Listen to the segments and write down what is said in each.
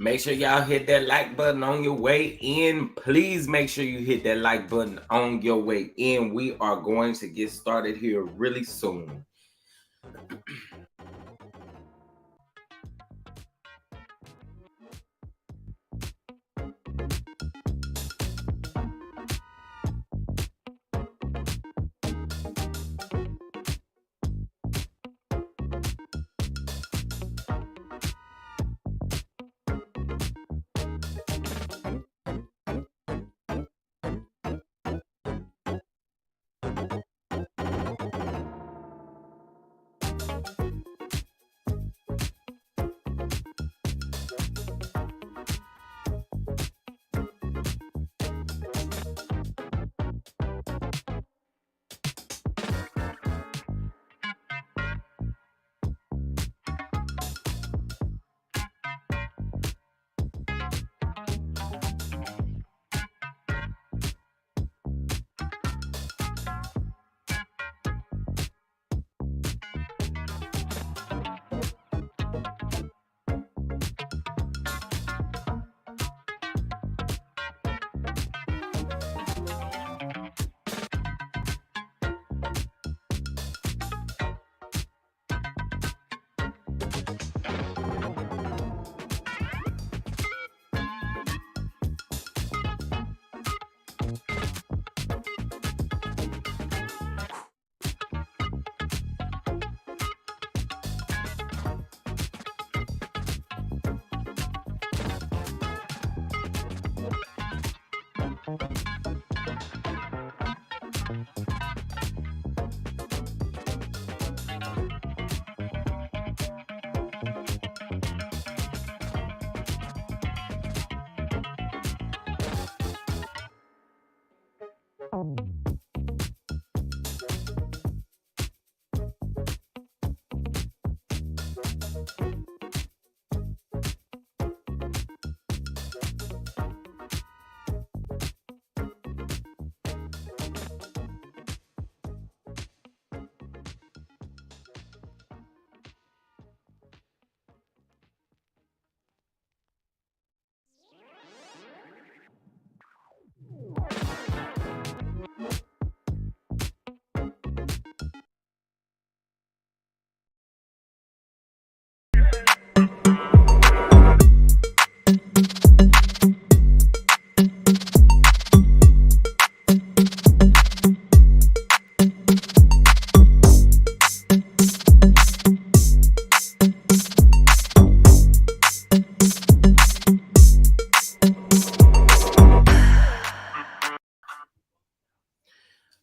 Make sure y'all hit that like button on your way in. Please make sure you hit that like button on your way in. We are going to get started here really soon.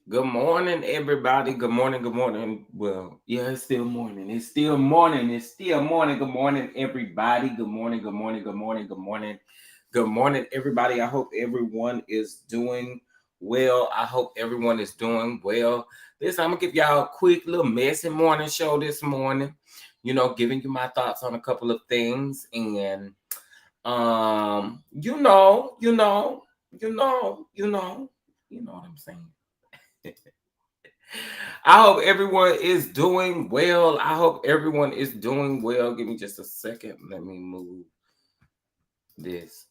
Good morning, everybody. Good morning. Good morning. Well, yeah, it's still morning. It's still morning. It's still morning. Good morning, everybody. Good morning. Good morning. Good morning. Good morning. Good morning, everybody. I hope everyone is doing well. I hope everyone is doing well. I'm gonna give y'all a quick little messy morning show this morning. Giving you my thoughts on a couple of things, and you know what I'm saying. I hope everyone is doing well. I hope everyone is doing well. Give me just a second. Let me move this.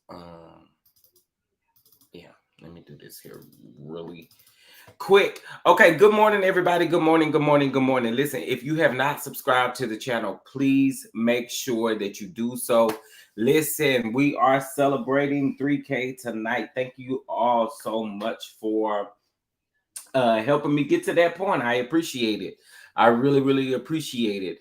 Yeah, let me do this here really quick. Okay, good morning, everybody. Good morning, good morning, good morning. Listen, if you have not subscribed to the channel, please make sure that you do so. Listen, we are celebrating 3K tonight. Thank you all so much for helping me get to that point. I appreciate it. I really, really appreciate it.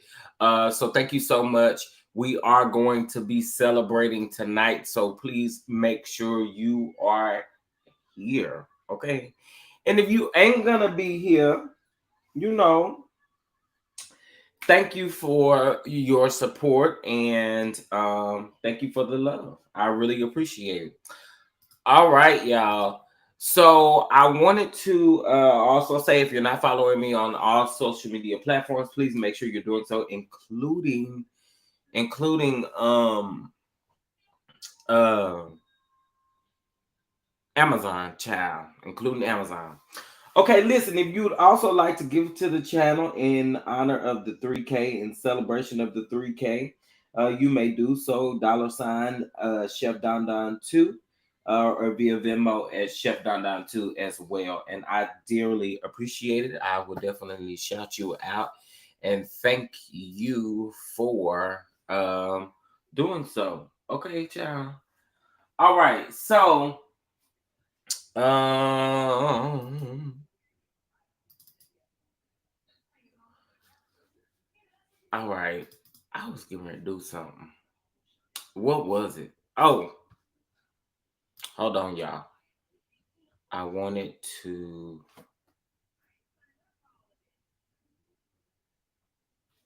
So thank you so much. We are going to be celebrating tonight. So please make sure you are here. Okay. And if you ain't gonna be here, you know, thank you for your support and thank you for the love. I really appreciate it. All right, y'all. So I wanted to also say, if you're not following me on all social media platforms, please make sure you're doing so, including uh Amazon, child, including Amazon. Okay, listen, if you would also like to give to the channel in honor of the 3K, in celebration of the 3K, you may do so $ Chef Don Don 2 or via Venmo at Chef Don Don 2 as well. And I dearly appreciate it. I will definitely shout you out and thank you for doing so. Okay, child. All right, so all right. I was getting ready to do something. What was it? Oh, hold on, y'all. I wanted to.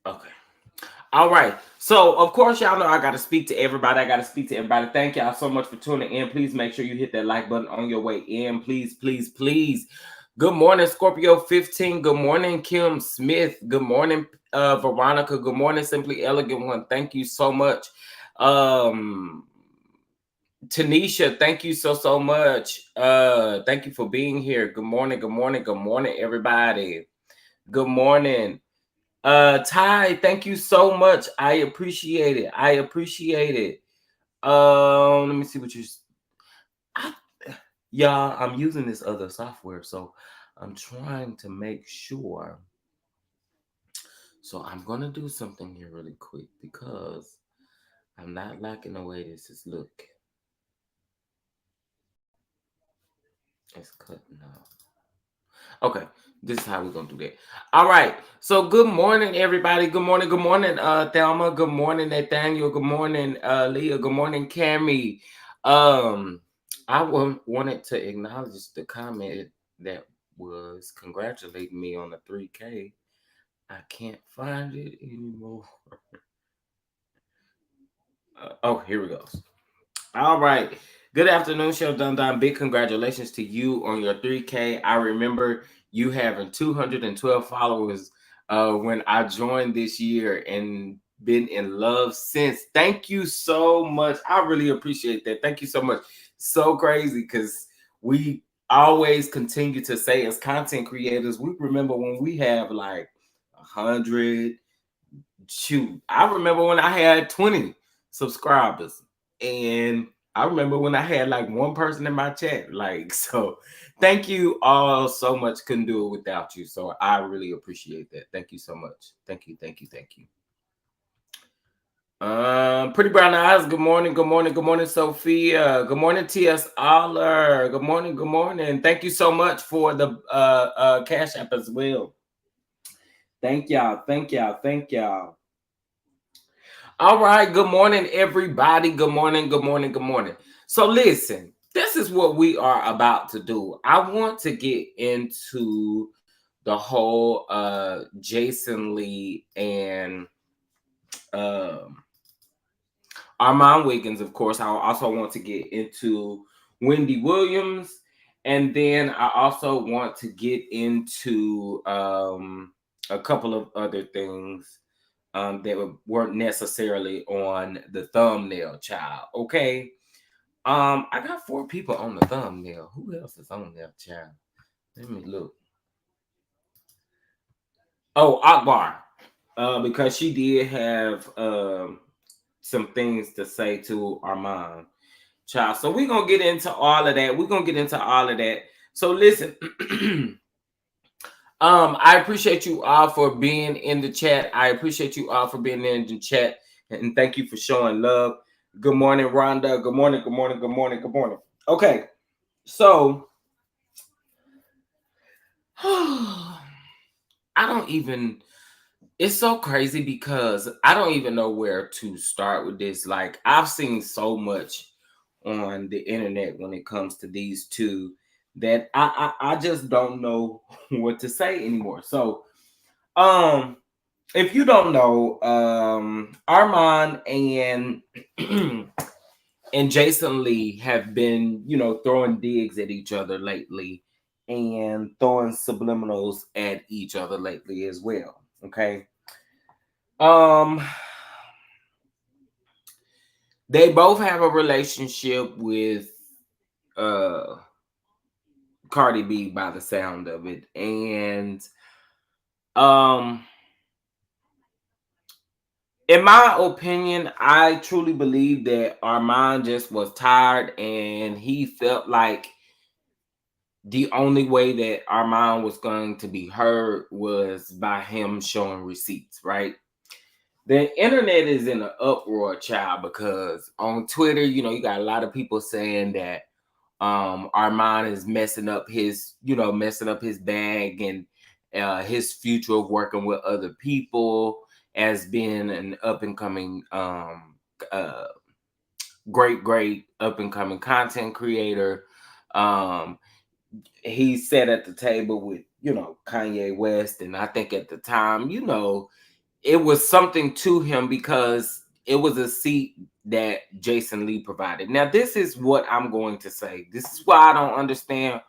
Okay. All right. So, of course, y'all know I got to speak to everybody. Thank y'all so much for tuning in. Please make sure you hit that like button on your way in. Please, please, please. Good morning, Scorpio 15. Good morning, Kim Smith. Good morning, Veronica. Good morning, Simply Elegant One. Thank you so much. Tanisha, thank you so much. Thank you for being here. Good morning, everybody. Good morning. Ty, thank you so much. I appreciate it. Let me see what y'all, I'm using this other software, so I'm trying to make sure. So I'm gonna do something here really quick because I'm not liking the way this is looking. It's cutting off. Okay, this is how we're gonna do that. All right. So good morning, everybody. Good morning, Thelma. Good morning, Nathaniel. Good morning, Leah. Good morning, Cammy. I wanted to acknowledge the comment that was congratulating me on the 3K. I can't find it anymore. Oh, here we go. All right. Good afternoon, Chef Don Don. Big congratulations to you on your 3K. I remember you having 212 followers when I joined this year and been in love since. Thank you so much. I really appreciate that. Thank you so much. So crazy because we always continue to say as content creators, we remember when we have like 100. Shoot, I remember when I had 20 subscribers, and I remember when I had like one person in my chat. Like, so thank you all so much. Couldn't do it without you. So I really appreciate that. Thank you so much. Thank you. Pretty brown eyes. Good morning, Sophia. Good morning, T.S. Aller. Good morning. Thank you so much for the Cash App as well. Thank y'all. All right. Good morning, everybody. Good morning. So listen, this is what we are about to do. I want to get into the whole Jason Lee and Armon Wiggins, of course. I also want to get into Wendy Williams. And then I also want to get into a couple of other things that weren't necessarily on the thumbnail, child. Okay. I got 4 people on the thumbnail. Who else is on there, child? Let me look. Oh, Albar. Because she did have some things to say to Armon, child. So we're gonna get into all of that. So listen. I appreciate you all for being in the chat. And thank you for showing love. Good morning, Rhonda. Good morning. Okay, so I don't even. It's so crazy because I don't even know where to start with this. Like, I've seen so much on the internet when it comes to these two that I just don't know what to say anymore. So, if you don't know, Armon and Jason Lee have been, throwing digs at each other lately and throwing subliminals at each other lately as well. Okay. They both have a relationship with Cardi B by the sound of it. And In my opinion, I truly believe that Armon just was tired and he felt like the only way that Armon was going to be heard was by him showing receipts, right? The internet is in an uproar, child, because on Twitter, you got a lot of people saying that Armon is messing up his bag and his future of working with other people as being an up and coming uh great up and coming content creator. um he sat at the table with Kanye West, and I think at the time, it was something to him because it was a seat that Jason Lee provided. Now, this is what I'm going to say. This is why I don't understand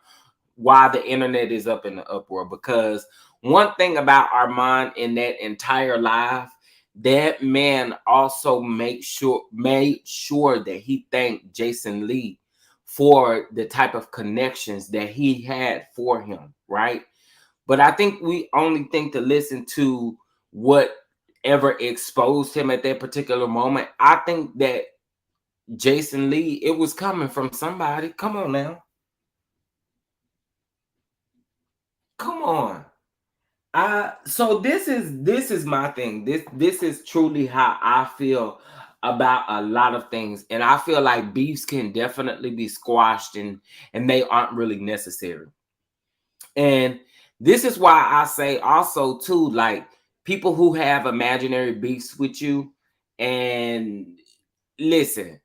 why the internet is up in the uproar. Because one thing about Armon in that entire live, that man also made sure that he thanked Jason Lee for the type of connections that he had for him, right? But I think we only think to listen to whatever exposed him at that particular moment. I think that Jason Lee, it was coming from somebody. Come on now. Come on. So this is my thing. This is truly how I feel about a lot of things. And I feel like beefs can definitely be squashed and they aren't really necessary. And this is why I say also too, like, people who have imaginary beefs with you, and listen,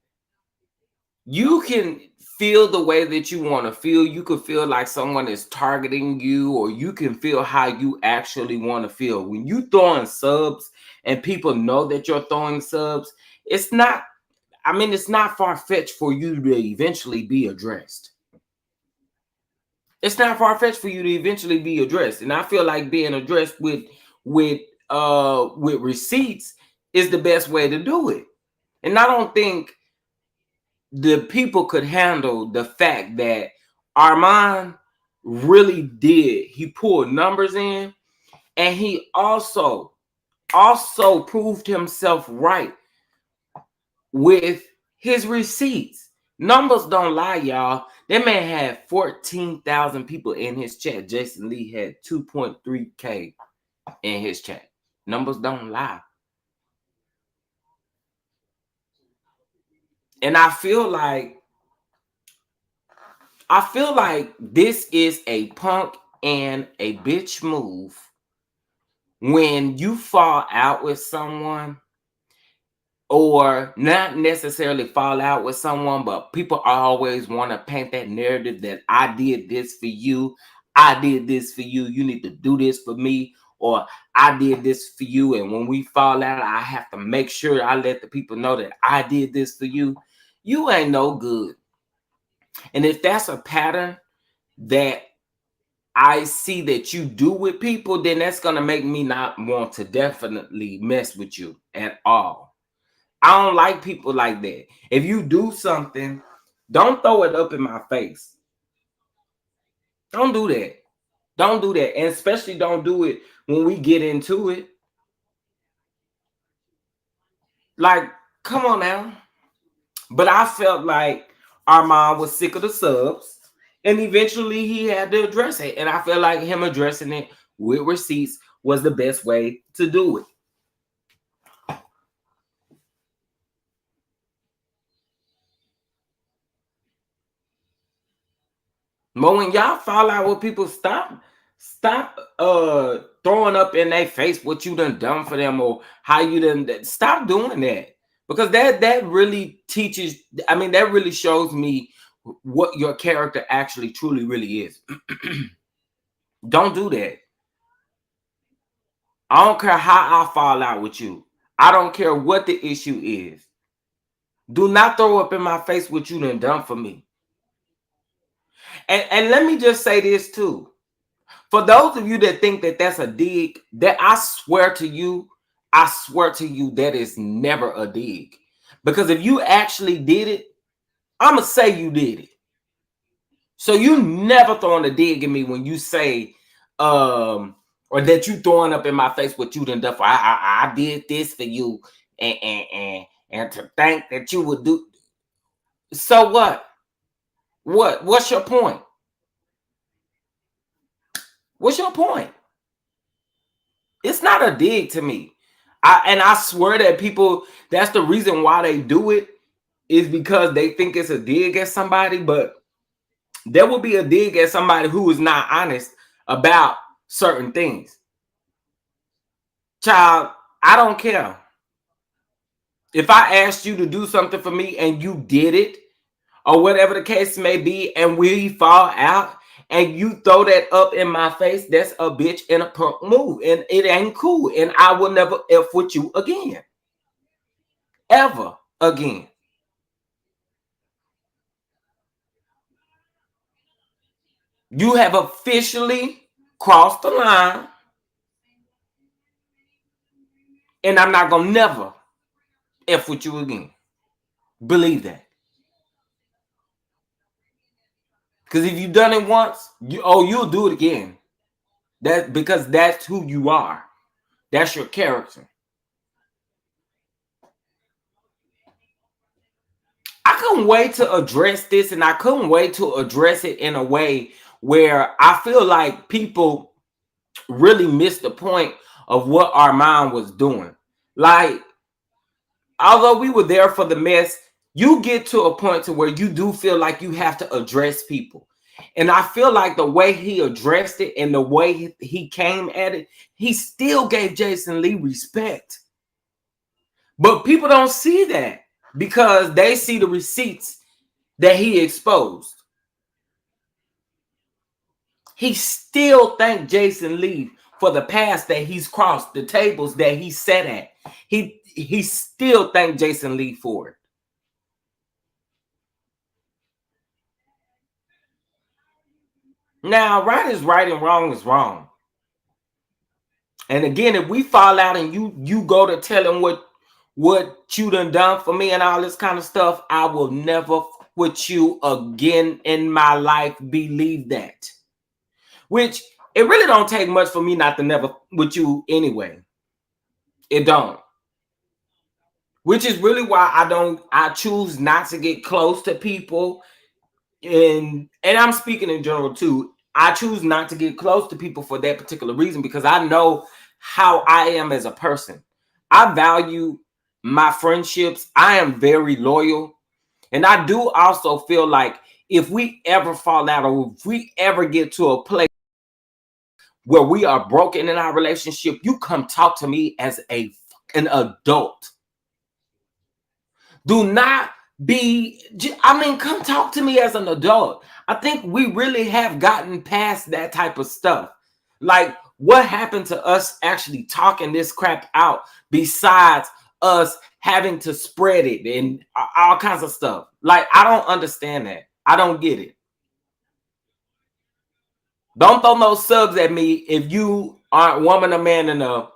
you can feel the way that you want to feel. You could feel like someone is targeting you, or you can feel how you actually want to feel. When you throwing subs and people know that you're throwing subs, it's not far-fetched for you to eventually be addressed. It's not far-fetched for you to eventually be addressed. And I feel like being addressed with receipts is the best way to do it. And I don't think the people could handle the fact that Armon really did. He pulled numbers in, and he also proved himself right with his receipts. Numbers don't lie, y'all. That man had 14,000 people in his chat. Jason Lee had 2.3K in his chat. Numbers don't lie. And I feel like this is a punk and a bitch move when you fall out with someone, or not necessarily fall out with someone, but people always want to paint that narrative that I did this for you, I did this for you, you need to do this for me, or I did this for you, and when we fall out, I have to make sure I let the people know that I did this for you. You ain't no good. And if that's a pattern that I see that you do with people, then that's going to make me not want to definitely mess with you at all. I don't like people like that. If you do something, don't throw it up in my face. Don't do that. Don't do that. And especially don't do it when we get into it. Like, come on now. But I felt like Armon was sick of the subs, and eventually he had to address it. And I feel like him addressing it with receipts was the best way to do it. But when y'all fall out with people, stop throwing up in their face what you done for them, or how you done. Stop doing that, because that really teaches, that really shows me what your character actually truly really is. Don't do that. I don't care how I fall out with you. I don't care what the issue is. Do not throw up in my face what you done for me. And let me just say this too. For those of you that think that that's a dig, that I swear to you, that is never a dig. Because if you actually did it, I'm going to say you did it. So you never throwing a dig at me when you say, or that you throwing up in my face what you done for. I did this for you. and to think that you would do. So what? What's your point? What's your point? It's not a dig to me. I swear that people, that's the reason why they do it, is because they think it's a dig at somebody, but there will be a dig at somebody who is not honest about certain things. Child, I don't care. If I asked you to do something for me and you did it, or whatever the case may be, and we fall out, and you throw that up in my face, that's a bitch and a punk move, and it ain't cool, and I will never F with you again. Ever again. You have officially crossed the line, and I'm not gonna never F with you again. Believe that. Because if you've done it once, you'll do it again. Because that's who you are. That's your character. I couldn't wait to address this, and I couldn't wait to address it in a way where I feel like people really missed the point of what Armon was doing. Like, although we were there for the mess, you get to a point to where you do feel like you have to address people. And I feel like the way he addressed it and the way he came at it, he still gave Jason Lee respect. But people don't see that because they see the receipts that he exposed. He still thanked Jason Lee for the past that he's crossed, the tables that he sat at. He still thanked Jason Lee for it. Now, right is right and wrong is wrong. And again, if we fall out and you go to tell him what you done for me and all this kind of stuff, I will never with you again in my life. Believe that. Which it really don't take much for me not to never with you anyway. It don't. Which is really why I choose not to get close to people. And I'm speaking in general too. I choose not to get close to people for that particular reason because I know how I am as a person. I value my friendships. I am very loyal. And I do also feel like if we ever fall out or if we ever get to a place where we are broken in our relationship, you come talk to me as an adult. Do not come talk to me as an adult. I think we really have gotten past that type of stuff. Like, what happened to us actually talking this crap out besides us having to spread it and all kinds of stuff? Like, I don't understand that. I don't get it. Don't throw no subs at me if you aren't woman or man enough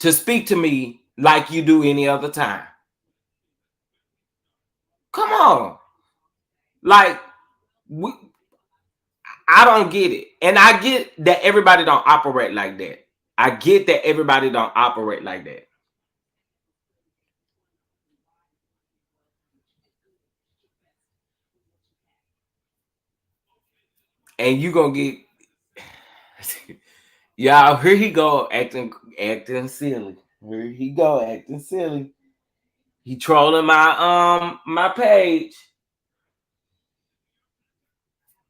to speak to me like you do any other time. Come on. Like, I don't get it. And I get that everybody don't operate like that. I get that everybody don't operate like that. And you gonna get y'all, here he go acting silly. Here he go acting silly. He trolling my page.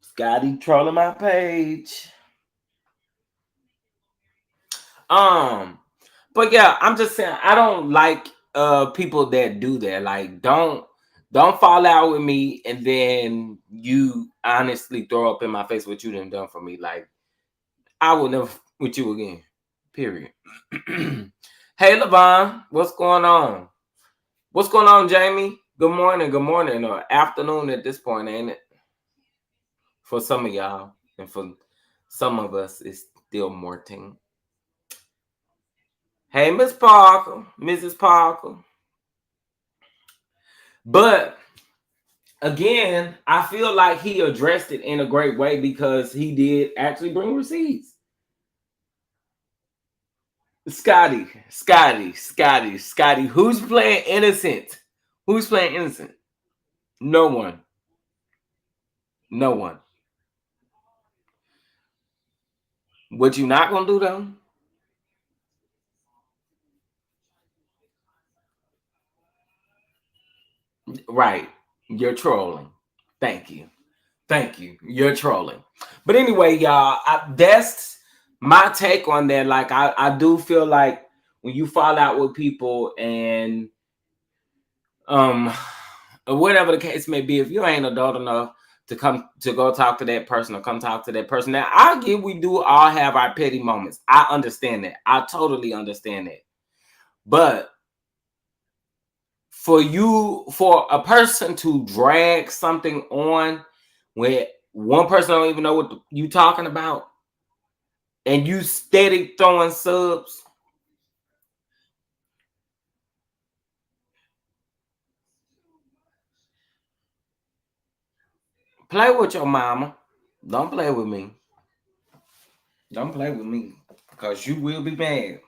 Scotty trolling my page. But yeah, I'm just saying I don't like people that do that. Like, don't fall out with me and then you honestly throw up in my face what you done for me. Like, I will never with you again. Period. Hey Levon, what's going on? What's going on, Jamie? Good morning, or afternoon at this point, ain't it? For some of y'all, and for some of us, it's still morning. Hey, Miss Parker, Mrs. Parker. But again, I feel like he addressed it in a great way because he did actually bring receipts. Scotty. Who's playing innocent? Who's playing innocent? No one. No one. What you not gonna do though? Right. You're trolling. Thank you. Thank you. You're trolling. But anyway, y'all, that's my take on that. Like, I do feel like when you fall out with people and um whatever the case may be, if you ain't adult enough to come to go talk to that person or come talk to that person, now I get we do all have our petty moments. I understand that. I totally understand that. But for a person to drag something on where one person don't even know what you talking about and you steady throwing subs, play with your mama. Don't play with me. Don't play with me because you will be mad.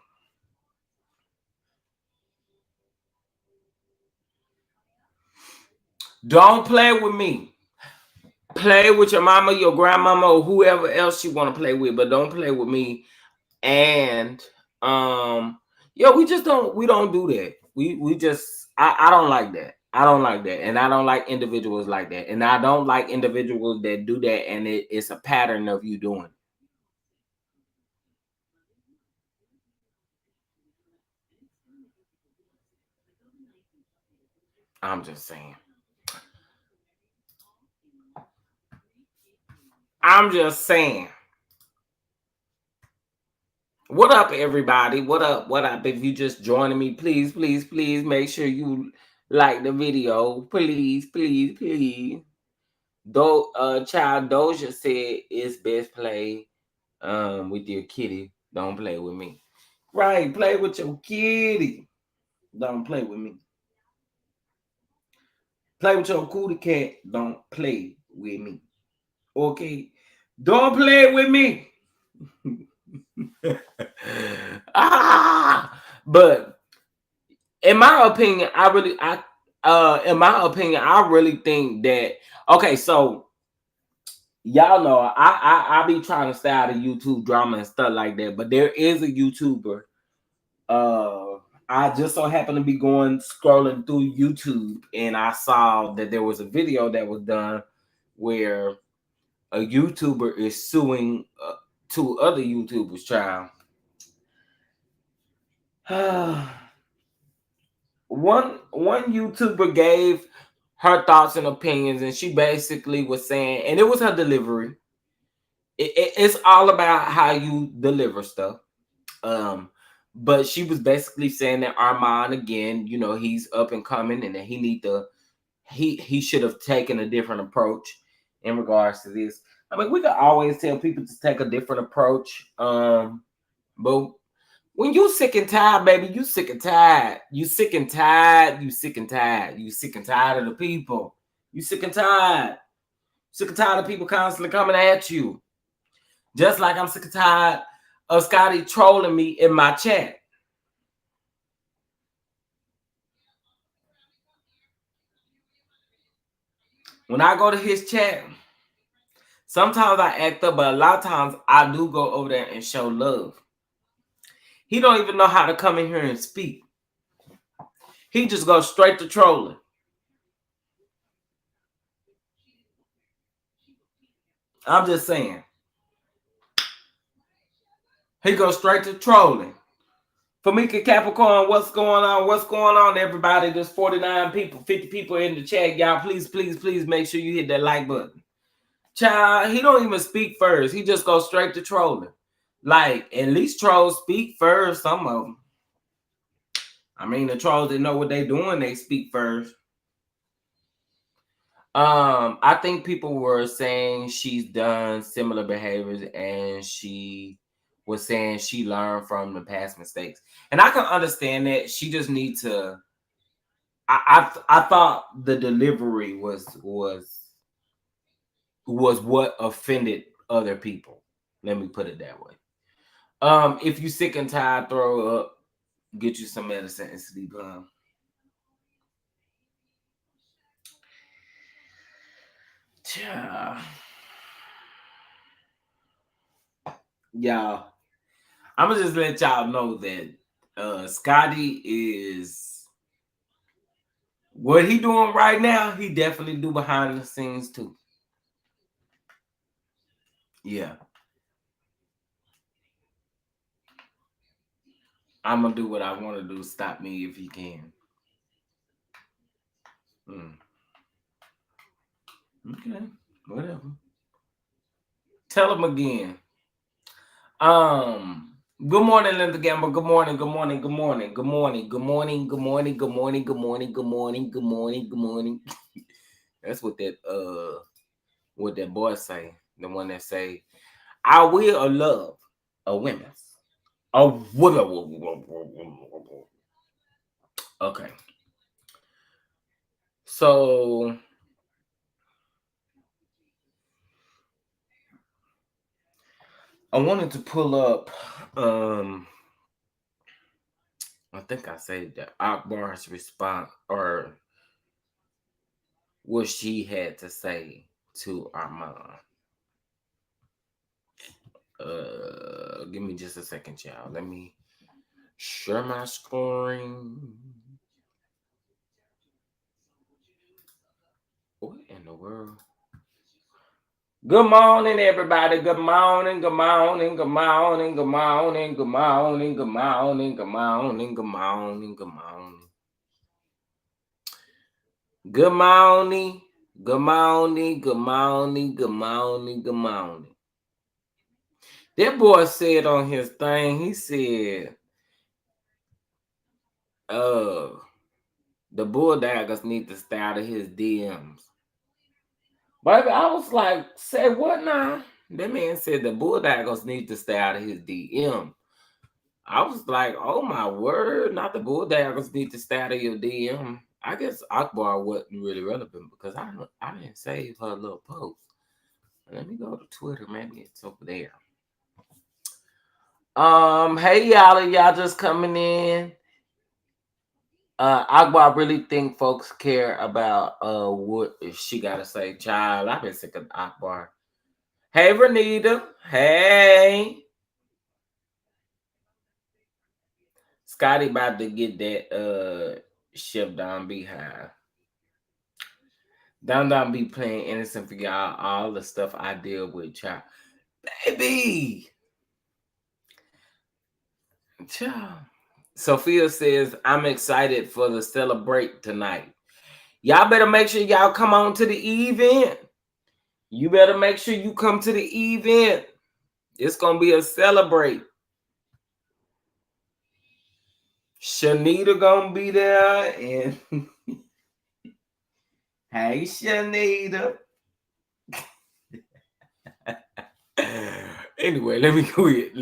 Don't play with me. Play with your mama, your grandmama, or whoever else you want to play with, but don't play with me. And we don't do that. We just I don't like that. I don't like that. And I don't like individuals like that. And I don't like individuals that do that and it's a pattern of you doing it. I'm just saying. I'm just saying. What up, everybody? What up? What up? If you just joining me, please make sure you like the video. Please. Though child Doja said it's best play with your kitty. Don't play with me. Right, play with your kitty. Don't play with me. Play with your cootie cat. Don't play with me. Okay? Don't play with me. But in my opinion, I really think that okay, so y'all know I be trying to stay out of YouTube drama and stuff like that, but there is a YouTuber. I just so happened to be going scrolling through YouTube and I saw that there was a video that was done where a YouTuber is suing two other YouTubers, child. one YouTuber gave her thoughts and opinions, and she basically was saying, and it was her delivery. It's all about how you deliver stuff. But she was basically saying that Armon, again, he's up and coming, and that he should have taken a different approach in regards to this. I mean, we can always tell people to take a different approach. But when you sick and tired, baby, you sick and tired. You sick and tired. You sick and tired. You sick and tired of the people. You sick and tired. Sick and tired of people constantly coming at you. Just like I'm sick and tired of Scotty trolling me in my chat. When I go to his chat, sometimes I act up, but a lot of times I do go over there and show love. He don't even know how to come in here and speak. He just goes straight to trolling. I'm just saying. He goes straight to trolling. Famika Capricorn, what's going on? What's going on, everybody? There's 49 people, 50 people in the chat. Y'all, please make sure you hit that like button. Child, he don't even speak first. He just goes straight to trolling. Like, at least trolls speak first, some of them. I mean, the trolls that know what they doing, they speak first. I think people were saying she's done similar behaviors and she was saying she learned from the past mistakes. And I can understand that. She just needs to I thought the delivery was what offended other people. Let me put it that way. If you sick and tired, throw up, get you some medicine and sleep. Y'all, I'm gonna just let y'all know that Scotty is what he doing right now. He definitely do behind the scenes too. Yeah, I'm gonna do what I want to do. Stop me if he can. Okay, whatever. Tell him again. Good morning, Linda Gamble. Good morning. Good morning. Good morning. Good morning. Good morning. Good morning. Good morning. Good morning. Good morning. Good morning. Good morning. That's what that boy say. The one that say, "I will love a women's a woman." Okay. So I wanted to pull up. I think I said that Akbar's response or what she had to say to Armon. Give me just a second, y'all. Let me share my screen. What in the world? Good morning, everybody. Good morning. Good morning. Good morning. Good morning. Good morning. Good morning. Good morning. Good morning. Good morning. Good morning. Good morning. Good morning. Good morning. Good morning. That boy said on his thing, he said, the Bulldaggers need to stay out of his DMs. Baby, I was like, say what now? That man said the Bulldaggers need to stay out of his DM. I was like, oh my word, not the Bulldaggers need to stay out of your DM. I guess Akbar wasn't really relevant because I didn't save her little post. Let me go to Twitter. Maybe it's over there. Hey y'all just coming in. Akbar really think folks care about what she gotta say. Child, I've been sick of Akbar. Hey Renita. Hey. Scotty about to get that Chef Don behind. Don be playing innocent for y'all all the stuff I deal with, child. Baby. Child. Sophia says, I'm excited for the celebrate tonight. Y'all better make sure y'all come on to the event. You better make sure you come to the event. It's going to be a celebrate. Shanita going to be there. And hey, Shanita. Anyway, let me quit.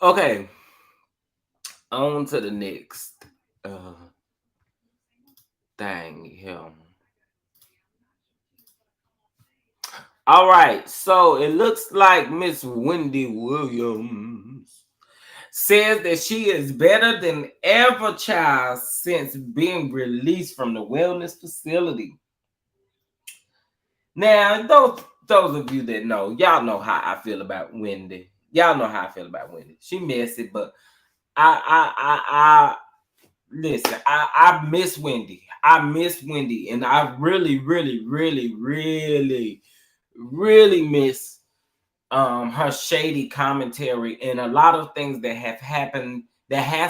Okay. On to the next thing here. All right. So it looks like Miss Wendy Williams says that she is better than ever, child, since being released from the wellness facility. Now, those of you that know, y'all know how I feel about Wendy. Y'all know how I feel about Wendy. She messy, but I listen. I miss Wendy. I miss Wendy, and I really miss her shady commentary and a lot of things that has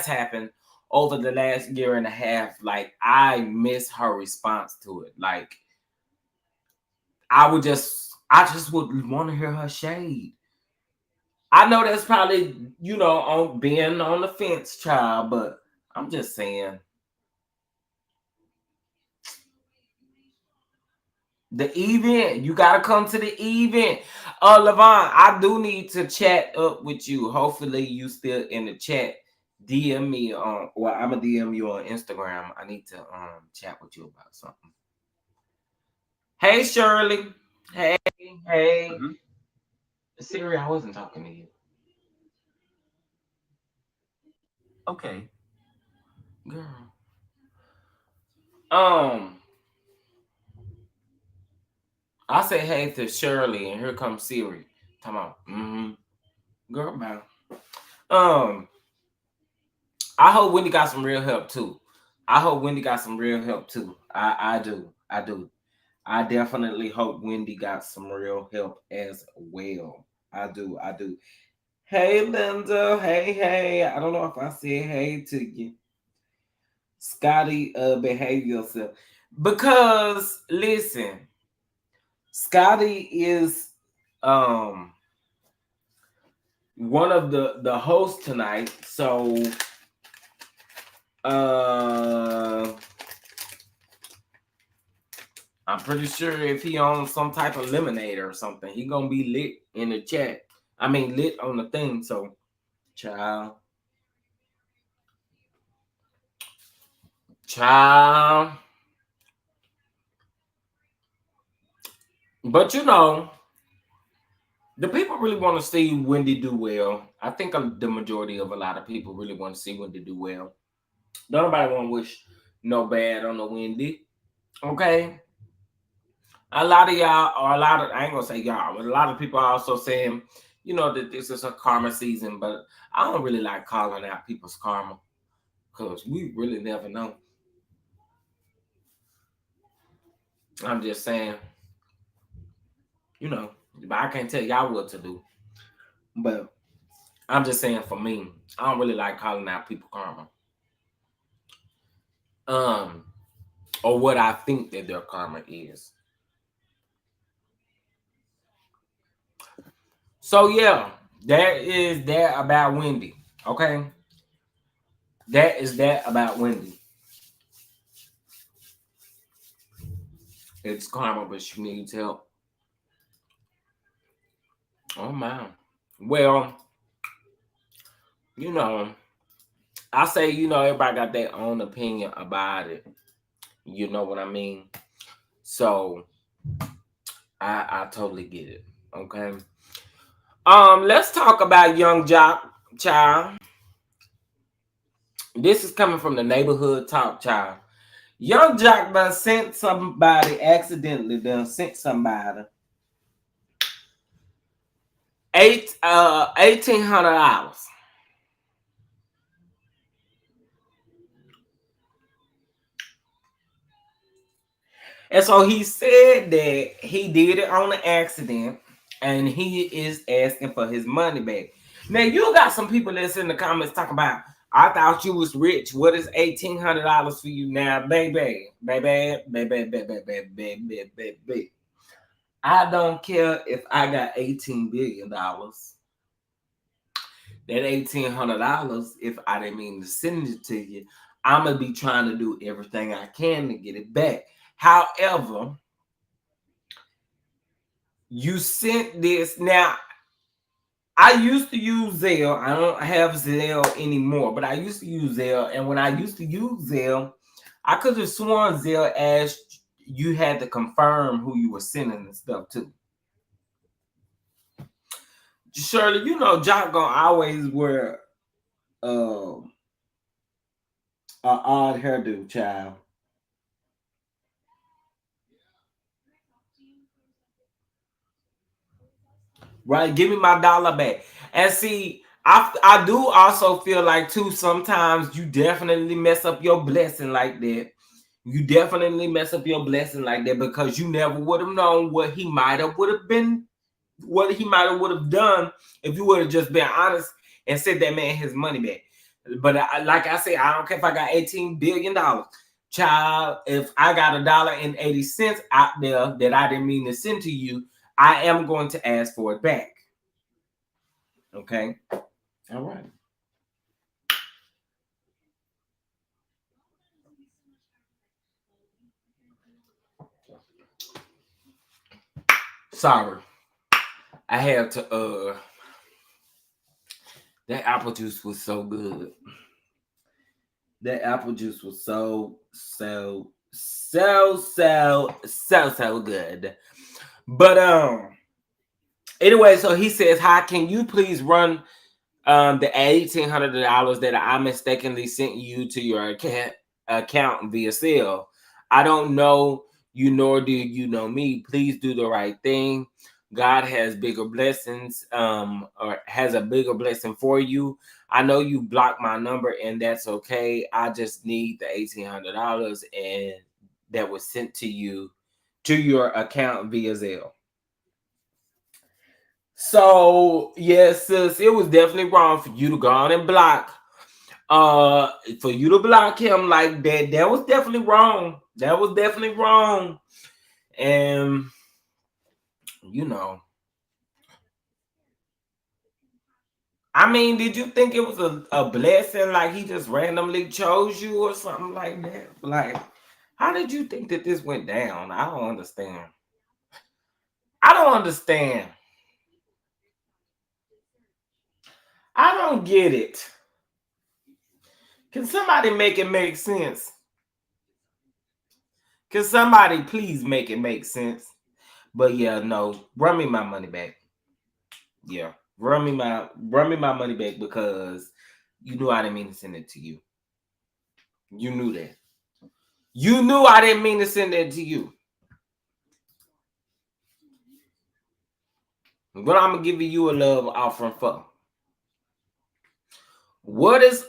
happened over the last year and a half. Like, I miss her response to it. Like, I just would want to hear her shade. I know that's probably, on being on the fence, child, but I'm just saying. The event, you gotta come to the event. Levon, I do need to chat up with you. Hopefully you still in the chat. DM me on, well, I'm gonna DM you on Instagram. I need to chat with you about something. Hey Shirley. Hey, hey. Siri, I wasn't talking to you. Okay. Girl. I say hey to Shirley and here comes Siri. Come on. Girl, man. I hope Wendy got some real help too. I do. I definitely hope Wendy got some real help as well. I do. Hey Linda. Hey. I don't know if I said hey to you. Scotty, behave yourself. Because listen, Scotty is one of the hosts tonight. So I'm pretty sure if he on some type of lemonade or something, he gonna be lit in the chat. I mean lit on the thing. So child. But you know, the people really want to see Wendy do well. I think the majority of a lot of people really want to see Wendy do well. Nobody want to wish no bad on the Wendy. Okay. A lot of y'all, or a lot of, I ain't gonna say y'all, but a lot of people are also saying, you know, that this is a karma season, but I don't really like calling out people's karma because we really never know. I'm just saying, you know, but I can't tell y'all what to do. But I'm just saying for me, I don't really like calling out people's karma. Or what I think that their karma is. So yeah, that is that about Wendy. Okay. That is that about Wendy. It's karma, but she needs help. Oh my. Well, you know, I say, you know, everybody got their own opinion about it. You know what I mean? So I totally get it. Okay. Let's talk about Young Jock Child. This is coming from the neighborhood talk, child. Young Jock done sent somebody accidentally sent somebody $1,800. And so he said that he did it on an accident and he is asking for his money back. Now you got some people that's in the comments talking about, I thought you was rich. What is $1,800 for you now, baby? Baby. I don't care if I got $18 billion. That $1,800, if I didn't mean to send it to you, I'm gonna be trying to do everything I can to get it back. However, you sent this. Now, I used to use Zelle. I don't have Zelle anymore, but I used to use Zelle. And when I used to use Zelle, I could have sworn Zelle asked you had to confirm who you were sending and stuff to. Shirley, you know, Jock gonna always wear an odd hairdo, child. Right? Give me my dollar back. And see, I do also feel like too, sometimes you definitely mess up your blessing like that. You definitely mess up your blessing like that because you never would have known what he might have would have been, what he might have would have done if you would have just been honest and said that man his money back. But like I said, I don't care if I got $18 billion. Child, if I got $1.80 out there that I didn't mean to send to you, I am going to ask for it back. Okay. All right. Sorry. I had to that apple juice was so good. That apple juice was so good. But anyway, so he says, "Hi, can you please run the $1,800 that I mistakenly sent you to your account via Zelle? I don't know you, nor do you know me. Please do the right thing. God has bigger blessings, or has a bigger blessing for you. I know you blocked my number, and that's okay. I just need the $1,800 and that was sent to you to your account via Zelle." So yes, sis, it was definitely wrong for you to go on and block. For you to block him like that, that was definitely wrong. That was definitely wrong. And you know, I mean, did you think it was a blessing? Like he just randomly chose you or something like that? Like, how did you think that this went down? I don't understand. I don't understand. I don't get it. Can somebody make it make sense? Can somebody please make it make sense? But yeah, no, run me my money back. Yeah, run me my money back because you knew I didn't mean to send it to you. You knew that. You knew I didn't mean to send it to you. What I'm gonna give you a love offering for? What is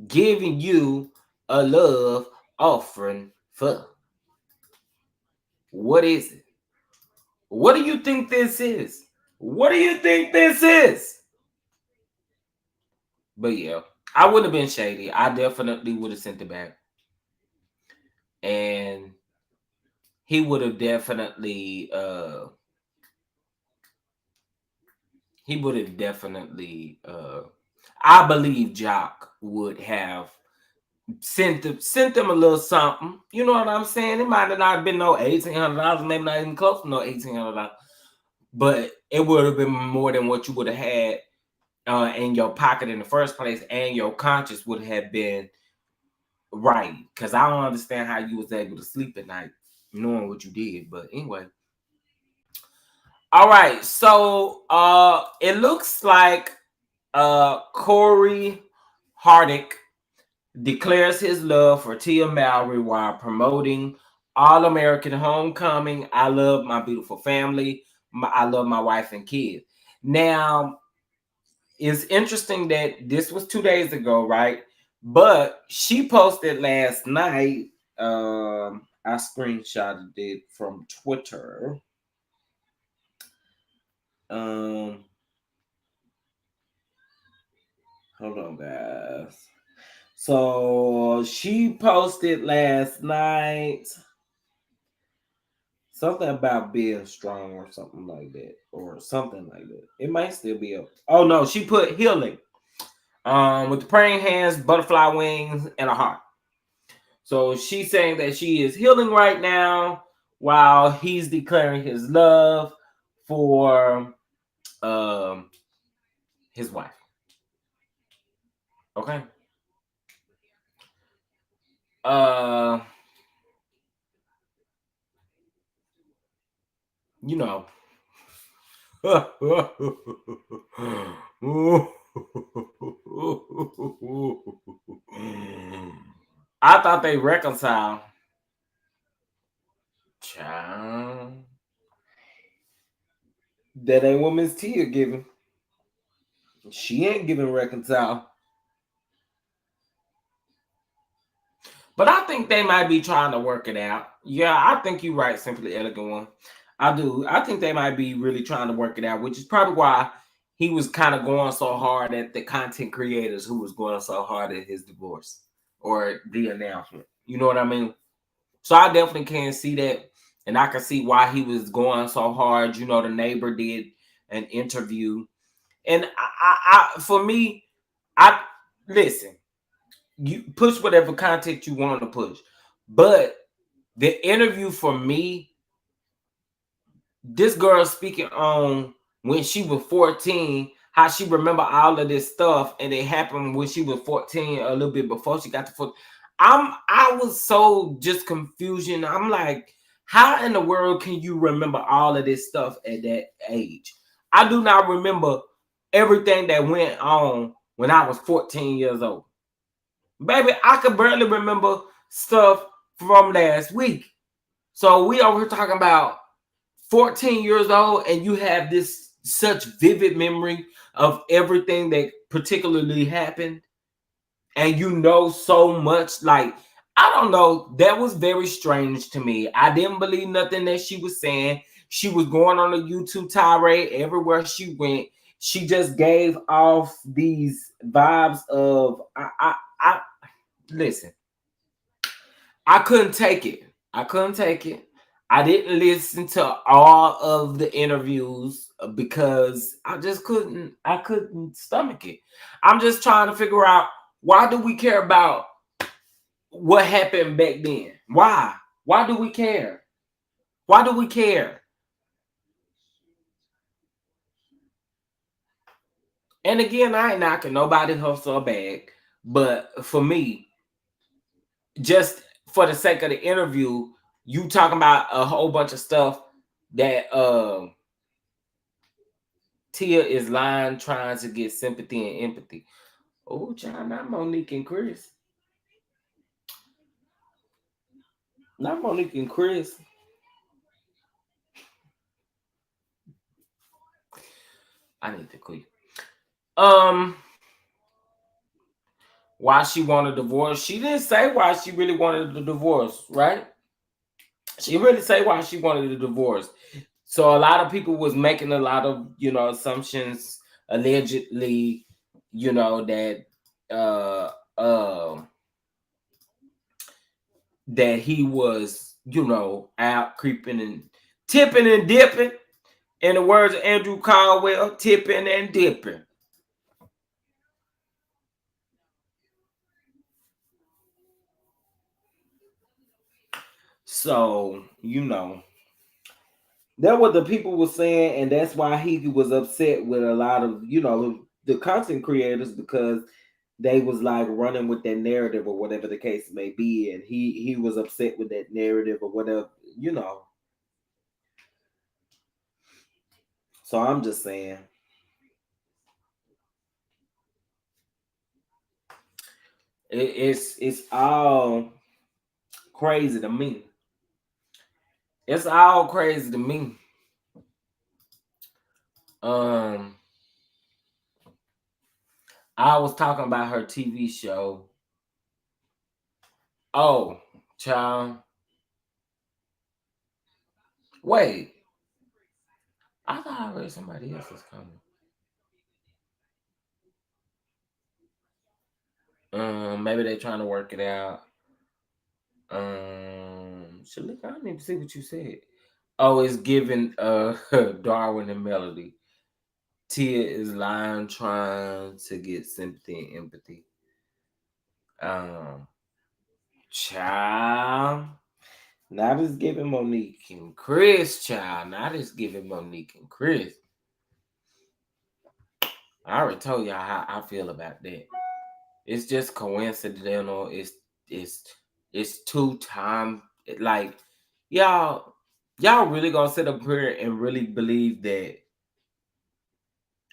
giving you a love offering for? What is it? What do you think this is? What do you think this is? But yeah, I would have been shady. I definitely would have sent it back. And he would have definitely I believe Jock would have sent them a little something. You know what I'm saying? It might have not been no $1,800, maybe not even close to no $1,800, but it would have been more than what you would have had in your pocket in the first place, and your conscience would have been right. Because I don't understand how you was able to sleep at night knowing what you did. But anyway. All right. So it looks like Corey Hardick declares his love for Tia Mowry while promoting All American Homecoming. I love my beautiful family. I love my wife and kids. Now, it's interesting that this was 2 days ago, right? But she posted last night. I screenshotted it from Twitter. Hold on, guys. So she posted last night something about being strong or something like that, or something like that. It might still be up. Oh no, she put healing. With the praying hands, butterfly wings, and a heart. So she's saying that she is healing right now while he's declaring his love for his wife. Okay. Uh you know. I thought they reconciled. Child. That ain't what Miss Tia giving. She ain't giving reconcile. But I think they might be trying to work it out. Yeah, I think you're right, Simply Elegant One. I do. I think they might be really trying to work it out, which is probably why he was kind of going so hard at the content creators who was going so hard at his divorce or the announcement. You know what I mean? So I definitely can see that. And I can see why he was going so hard. You know, the neighbor did an interview. And for me, I listen, you push whatever content you want to push. But the interview for me, this girl speaking on when she was 14, how she remember all of this stuff, and it happened when she was 14, a little bit before she got to 14. I was so just confusion. I'm like, how in the world can you remember all of this stuff at that age? I do not remember everything that went on when I was 14 years old. Baby, I could barely remember stuff from last week. So we over here talking about 14 years old, and you have this such vivid memory of everything that particularly happened, and you know so much. Like, I don't know, that was very strange to me. I didn't believe nothing that she was saying. She was going on a YouTube tirade everywhere she went. She just gave off these vibes of I listen, I couldn't take it. I couldn't take it. I didn't listen to all of the interviews because I just couldn't. I couldn't stomach it. I'm just trying to figure out, why do we care about what happened back then? Why? Why do we care? Why do we care? And again, I ain't knocking nobody hustle or bag, but for me, just for the sake of the interview, you talking about a whole bunch of stuff that Tia is lying, trying to get sympathy and empathy. Oh, child, not Monique and Chris. Not Monique and Chris. I need to quit. Why she wanted a divorce? She didn't say why she really wanted the divorce, right? She really say why she wanted the divorce. So a lot of people was making a lot of, assumptions, allegedly, that uh uh that he was, out creeping and tipping and dipping. In the words of Andrew Caldwell, tipping and dipping. So, that what the people were saying, and that's why he was upset with a lot of, the content creators, because they was like running with that narrative or whatever the case may be, and he was upset with that narrative or whatever. So I'm just saying, it's all crazy to me. It's all crazy to me. Um, I was talking about her TV show. Oh, child. Wait. I thought I heard somebody else was coming. Maybe they trying to work it out. Shalika, I need to see what you said. Oh, it's giving Darwin and Melody. Tia is lying, trying to get sympathy and empathy. Um, Child. Not as giving Monique and Chris, child. Not as giving Monique and Chris. I already told y'all how I feel about that. It's just coincidental. It's 2 times. Like, y'all really gonna sit up here and really believe that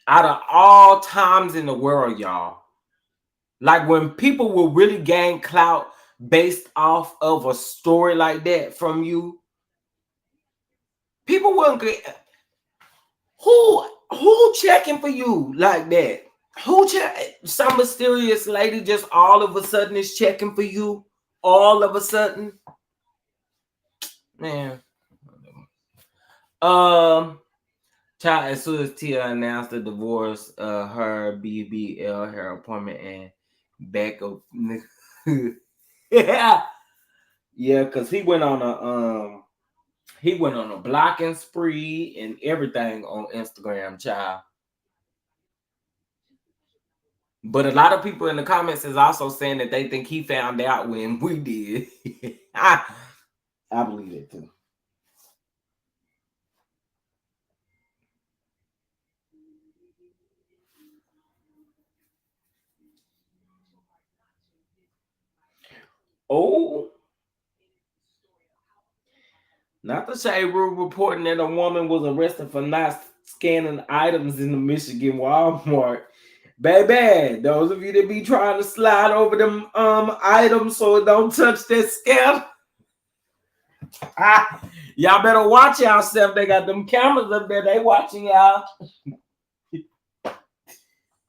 out of all times in the world, y'all, like when people will really gain clout based off of a story like that from you, people wouldn't get. Who checking for you like that? Who check? Some mysterious lady just all of a sudden is checking for you. All of a sudden, man. Um, Child, as soon as Tia announced the divorce, her BBL, her appointment, and back up. Yeah, yeah, because he went on a blocking spree and everything on Instagram, child. But a lot of people in the comments is also saying that they think he found out when we did. I believe it too. Oh, not the shade room reporting that a woman was arrested for not scanning items in the Michigan Walmart. Baby, those of you that be trying to slide over them items so it don't touch that scale, y'all better watch yourself. They got them cameras up there. They watching y'all.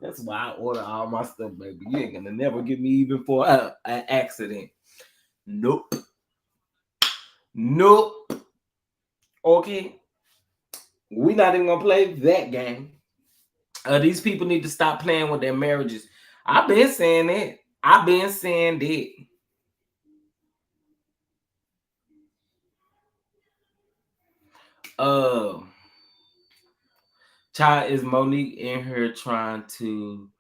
That's why I order all my stuff, baby. You ain't gonna never get me even for an accident. Nope. Nope. Okay. We're not even gonna play that game. These people need to stop playing with their marriages. I've been saying that. I've been saying that. Child, is Monique in here trying to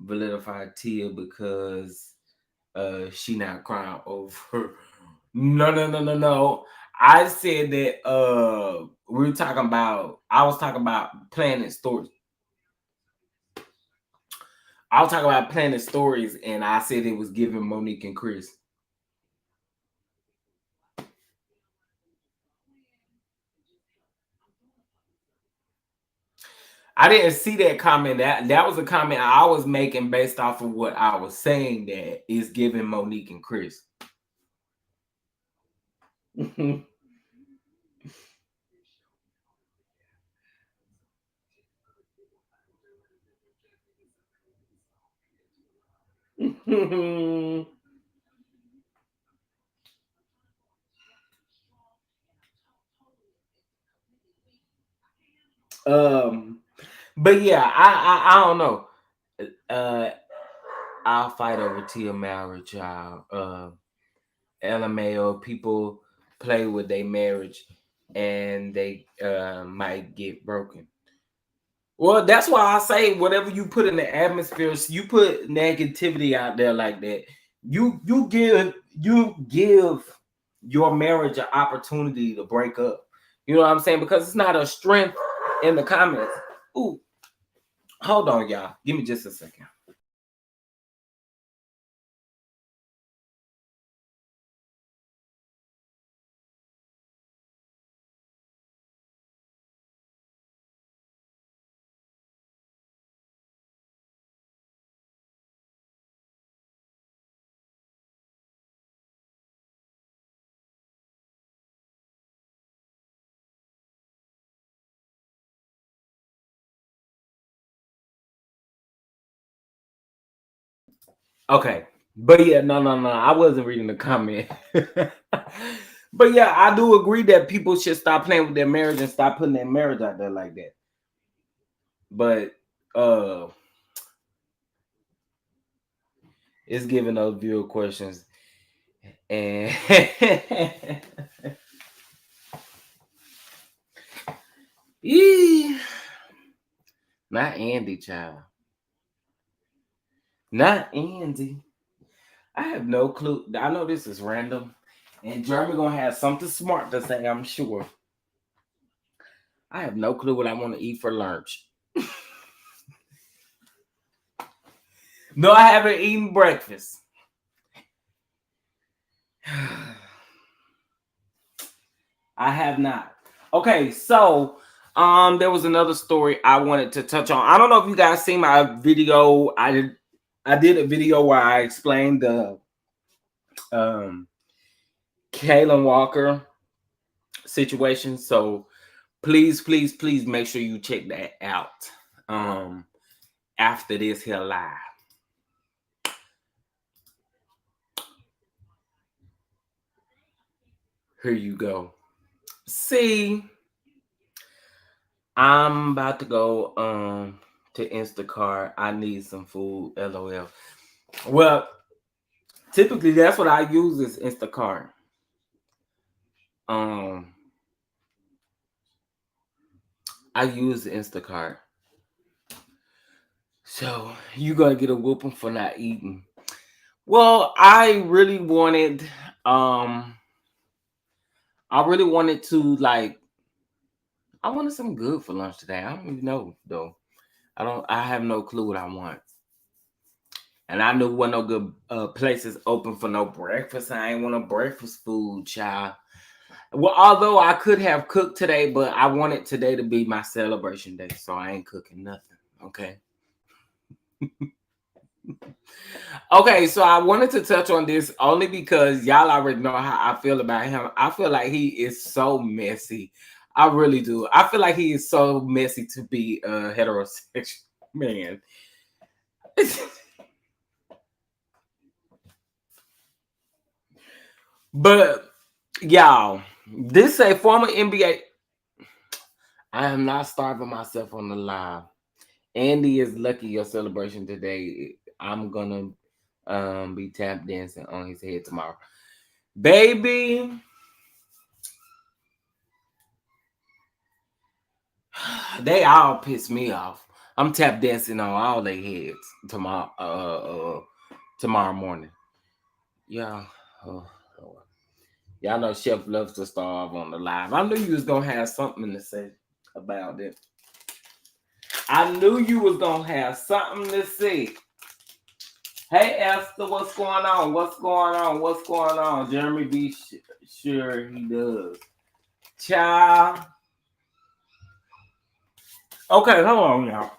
validify Tia because she not crying over? No. I said that I was talking about planning stories. I was talking about planning stories, and I said it was giving Monique and Chris. I didn't see that comment. That was a comment I was making based off of what I was saying that is giving Monique and Chris. But yeah, I don't know. I'll fight over Tia marriage, y'all. LMAO, people play with their marriage and they might get broken. Well, that's why I say whatever you put in the atmosphere, so you put negativity out there like that, you give your marriage an opportunity to break up. You know what I'm saying? Because it's not a strength in the comments. Ooh, hold on, y'all. Give me just a second. Okay. But yeah, no. I wasn't reading the comment. But yeah, I do agree that people should stop playing with their marriage and stop putting their marriage out there like that. But it's giving those viewer questions. And not Andy, child. Not Andy. I have no clue. I know this is random. And Jeremy gonna have something smart to say, I'm sure. I have no clue what I want to eat for lunch. No, I haven't eaten breakfast. I have not. Okay, so there was another story I wanted to touch on. I don't know if you guys seen my video. I did a video where I explained the Kayla Walker situation. So please make sure you check that out after this here live. Here you go. See, I'm about to go to Instacart. I need some food. LOL. Well, typically that's what I use is Instacart. I use Instacart. So you're gonna get a whooping for not eating. Well, I really wanted to I wanted something good for lunch today. I don't even know though. I have no clue what I want. And I knew wasn't no good places open for no breakfast. I ain't want no breakfast food, child. Well, although I could have cooked today, but I wanted today to be my celebration day, so I ain't cooking nothing. Okay. Okay, so I wanted to touch on this only because y'all already know how I feel about him. I feel like he is so messy. I really do. I feel like he is so messy to be a heterosexual man. But y'all, this a former NBA. I am not starving myself on the live. Andy is lucky your celebration today. I'm gonna be tap dancing on his head tomorrow. Baby, they all piss me off. I'm tap dancing on all their heads tomorrow morning. Yeah. Oh, Lord. Y'all know Chef loves to starve on the live. I knew you was gonna have something to say about it. I knew you was gonna have something to say. Hey Esther, what's going on? What's going on? What's going on? Jeremy be sure he does. Child. Okay, hold on now.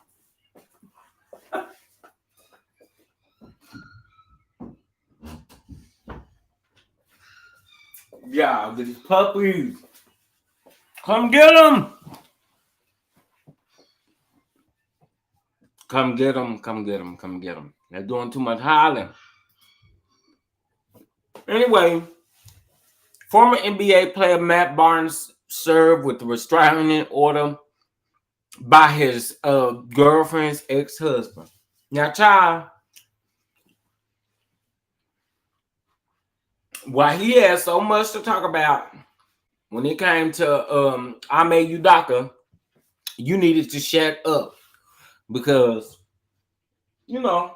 Yeah, these puppies. Come get them. Come get them. Come get them. Come get them. They're doing too much hollering. Anyway, former NBA player Matt Barnes served with the restraining order by his girlfriend's ex-husband. Now, child, while he had so much to talk about when it came to Ime Udaka, you needed to shut up because, you know,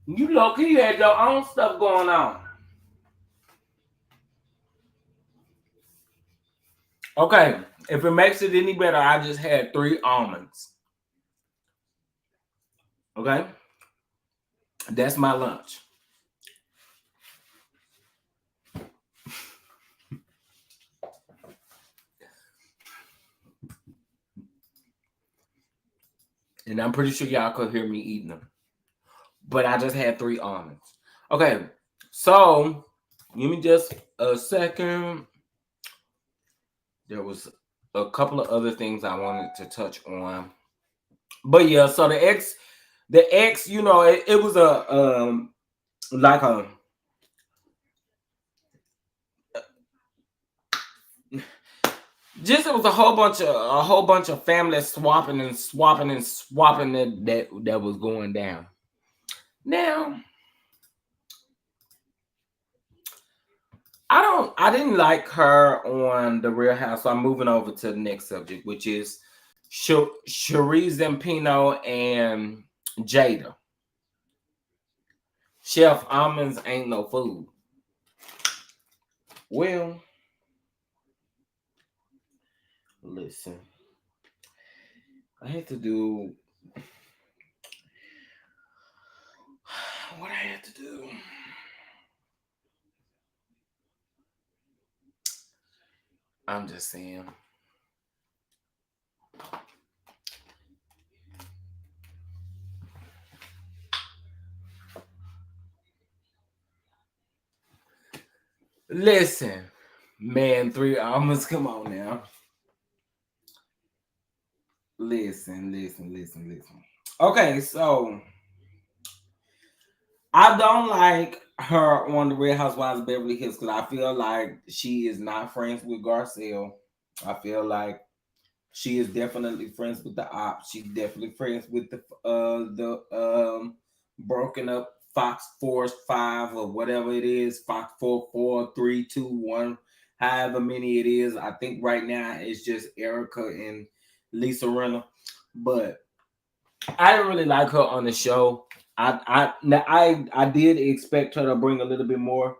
you low-key had your own stuff going on. Okay, if it makes it any better, I just had 3 almonds. Okay? That's my lunch. And I'm pretty sure y'all could hear me eating them. But I just had 3 almonds. Okay, so give me just a second. There was a couple of other things I wanted to touch on. But yeah, so the ex, you know, it was a like a just it was a whole bunch of family swapping that was going down. Now, I didn't like her on The Real House, so I'm moving over to the next subject, which is Sheree Zampino and Jada. Chef, almonds ain't no food. Well, listen, I had to do what I had to do. I'm just saying. Listen, man, 3 almonds. Come on now. Listen. Okay, so I don't like her on the Real Housewives of Beverly Hills because I feel like she is not friends with Garcelle. I feel like she is definitely friends with the ops. She's definitely friends with the broken up Fox Force 5 or whatever it is, Fox 4, 4, 3, 2, 1, however many it is. I think right now it's just Erica and Lisa Rinna. But I didn't really like her on the show. I did expect her to bring a little bit more,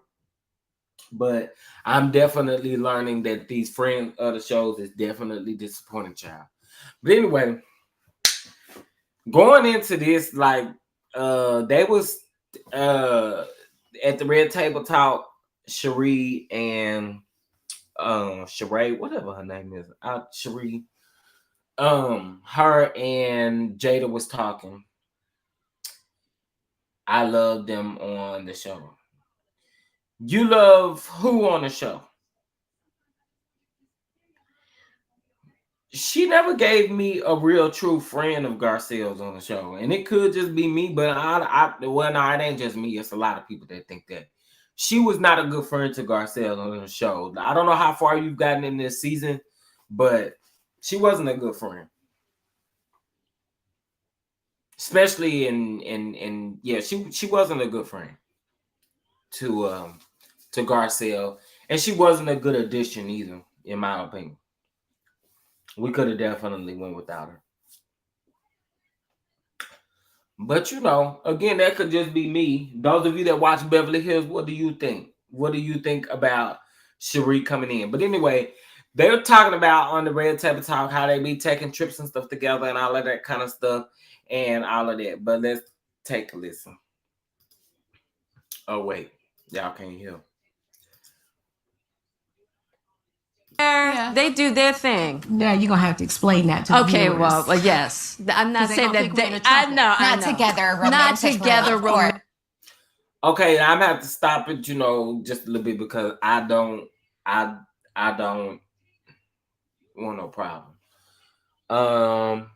but I'm definitely learning that these friends of the shows is definitely disappointing, child. But anyway, going into this, like, they was uh at the red table talk, Sheree and Sheree, whatever her name is, Sheree, her and Jada was talking. I love them on the show. You love who on the show? She never gave me a real true friend of Garcelle's on the show, and it could just be me, but well, no, it ain't just me. It's a lot of people that think that she was not a good friend to Garcelle on the show. I don't know how far you've gotten in this season, but she wasn't a good friend, especially in yeah, she wasn't a good friend to Garcelle, and she wasn't a good addition either, in my opinion. We could have definitely went without her. But again, that could just be me. Those of you that watch Beverly Hills, what do you think? What do you think about Sheree coming in? But anyway, they're talking about on the Red Table Talk how they be taking trips and stuff together and all of that kind of stuff and all of that. But let's take a listen. Oh wait, y'all can't hear. Yeah. They do their thing. Yeah, you're gonna have to explain that to the viewers. Well, yes. I'm not saying that they. I know. Not together, not together. Okay, I'm gonna have to stop it, just a little bit because I don't want no problem. And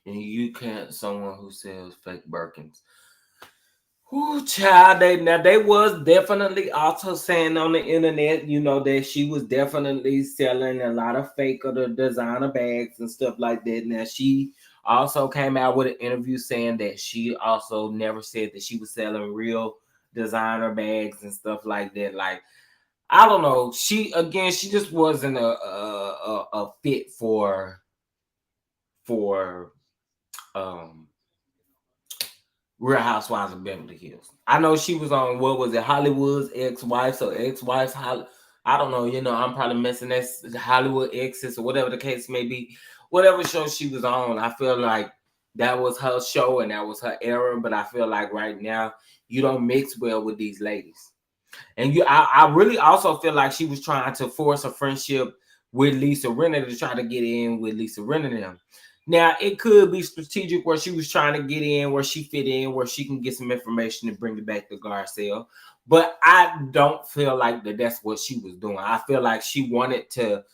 you can't someone who sells fake Birkins. Ooh, child, they was definitely also saying on the internet, that she was definitely selling a lot of fake or the designer bags and stuff like that. Now she also came out with an interview saying that she also never said that she was selling real designer bags and stuff like that. Like, I don't know. She just wasn't a fit for Real Housewives of Beverly Hills. I know she was on, what was it, Hollywood's Ex-Wives or Ex-Wives. I don't know. I'm probably messing that Hollywood Exes or whatever the case may be. Whatever show she was on, I feel like that was her show and that was her era. But I feel like right now you don't mix well with these ladies. And I really also feel like she was trying to force a friendship with Lisa Rinna to try to get in with Lisa Rinna and them. Now, it could be strategic where she was trying to get in, where she fit in, where she can get some information and bring it back to Garcelle. But I don't feel like that's what she was doing. I feel like she wanted to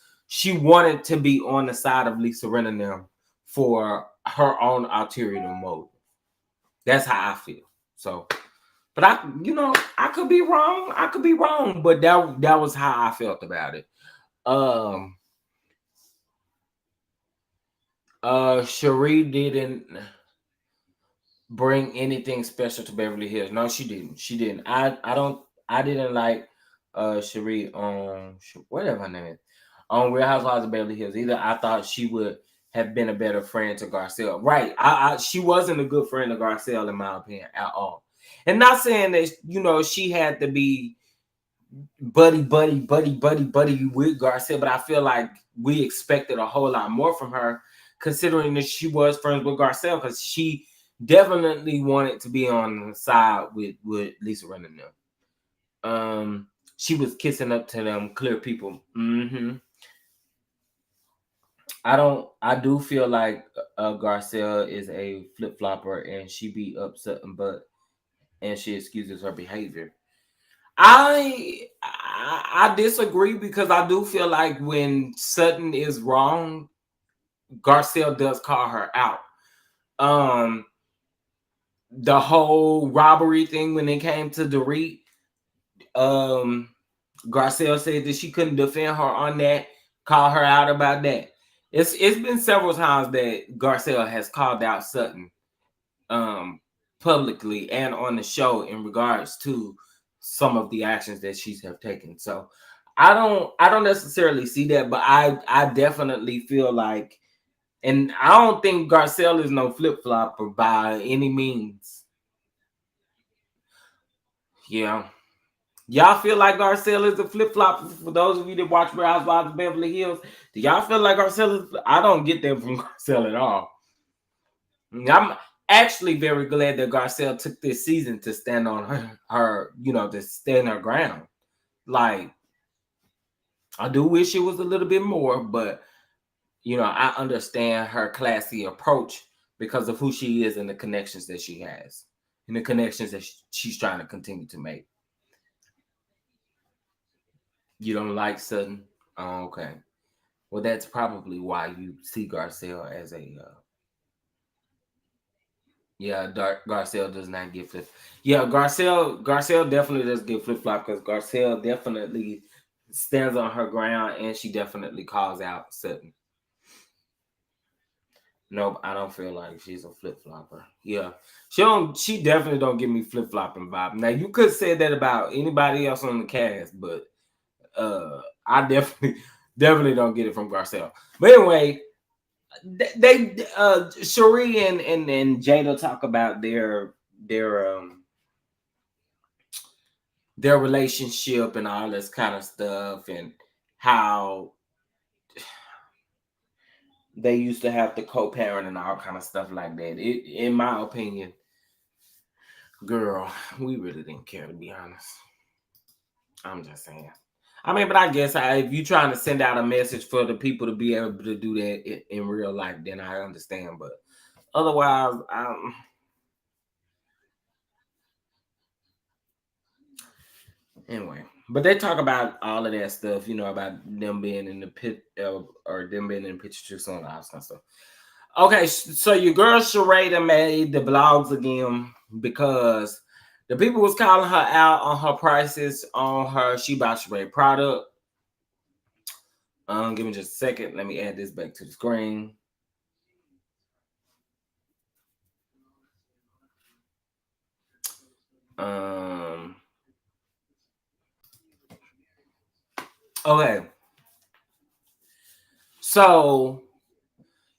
be on the side of Lisa Rinna and them for her own ulterior motive. That's how I feel. So, but I could be wrong. I could be wrong, but that was how I felt about it. Sheree didn't bring anything special to Beverly Hills. No, she didn't. I didn't like Sheree on whatever her name is on Real Housewives of Beverly Hills either. I thought she would have been a better friend to Garcelle. Right. She wasn't a good friend to Garcelle in my opinion at all. And not saying that she had to be buddy with Garcelle, but I feel like we expected a whole lot more from her, considering that she was friends with Garcelle, because she definitely wanted to be on the side with Lisa Rinna them. She was kissing up to them clear people. I do feel like Garcelle is a flip-flopper and she be upset, and she excuses her behavior. I disagree, because I do feel like when Sutton is wrong, Garcelle does call her out. The whole robbery thing when it came to Dorit, Garcelle said that she couldn't defend her on that, call her out about that. It's been several times that Garcelle has called out Sutton publicly and on the show in regards to some of the actions that she's have taken. So I don't necessarily see that, but I definitely feel like, and I don't think Garcelle is no flip-flopper by any means. Yeah. Y'all feel like Garcelle is a flip-flopper? For those of you that watch Real Housewives of Beverly Hills, do y'all feel like Garcelle is? I don't get that from Garcelle at all. actually very glad that Garcelle took this season to stand on her, to stand her ground. Like, I do wish it was a little bit more, but I understand her classy approach because of who she is and the connections that she has and the connections that she's trying to continue to make. You don't like Sutton? Oh, okay. Well, that's probably why you see Garcelle as a Garcelle does not get flip. Yeah, Garcelle definitely does get flip flop because Garcelle definitely stands on her ground and she definitely calls out Sutton. Nope, I don't feel like she's a flip flopper. Yeah, she definitely don't give me flip flopping vibe. Now you could say that about anybody else on the cast, but I definitely don't get it from Garcelle. But anyway, they Sheree and Jada talk about their relationship and all this kind of stuff and how they used to have to co-parent and all kind of stuff like that. In my opinion, girl, we really didn't care, to be honest. I'm just saying. I mean, but I guess if you're trying to send out a message for the people to be able to do that in real life, then I understand. But otherwise, anyway. But they talk about all of that stuff, about them being in the pit or them being in the picture too, and all that kind of stuff. Okay, so your girl Sheree made the blogs again because the people was calling her out on her prices on her She By Sheree product. Give me just a second. Let me add this back to the screen. Okay. So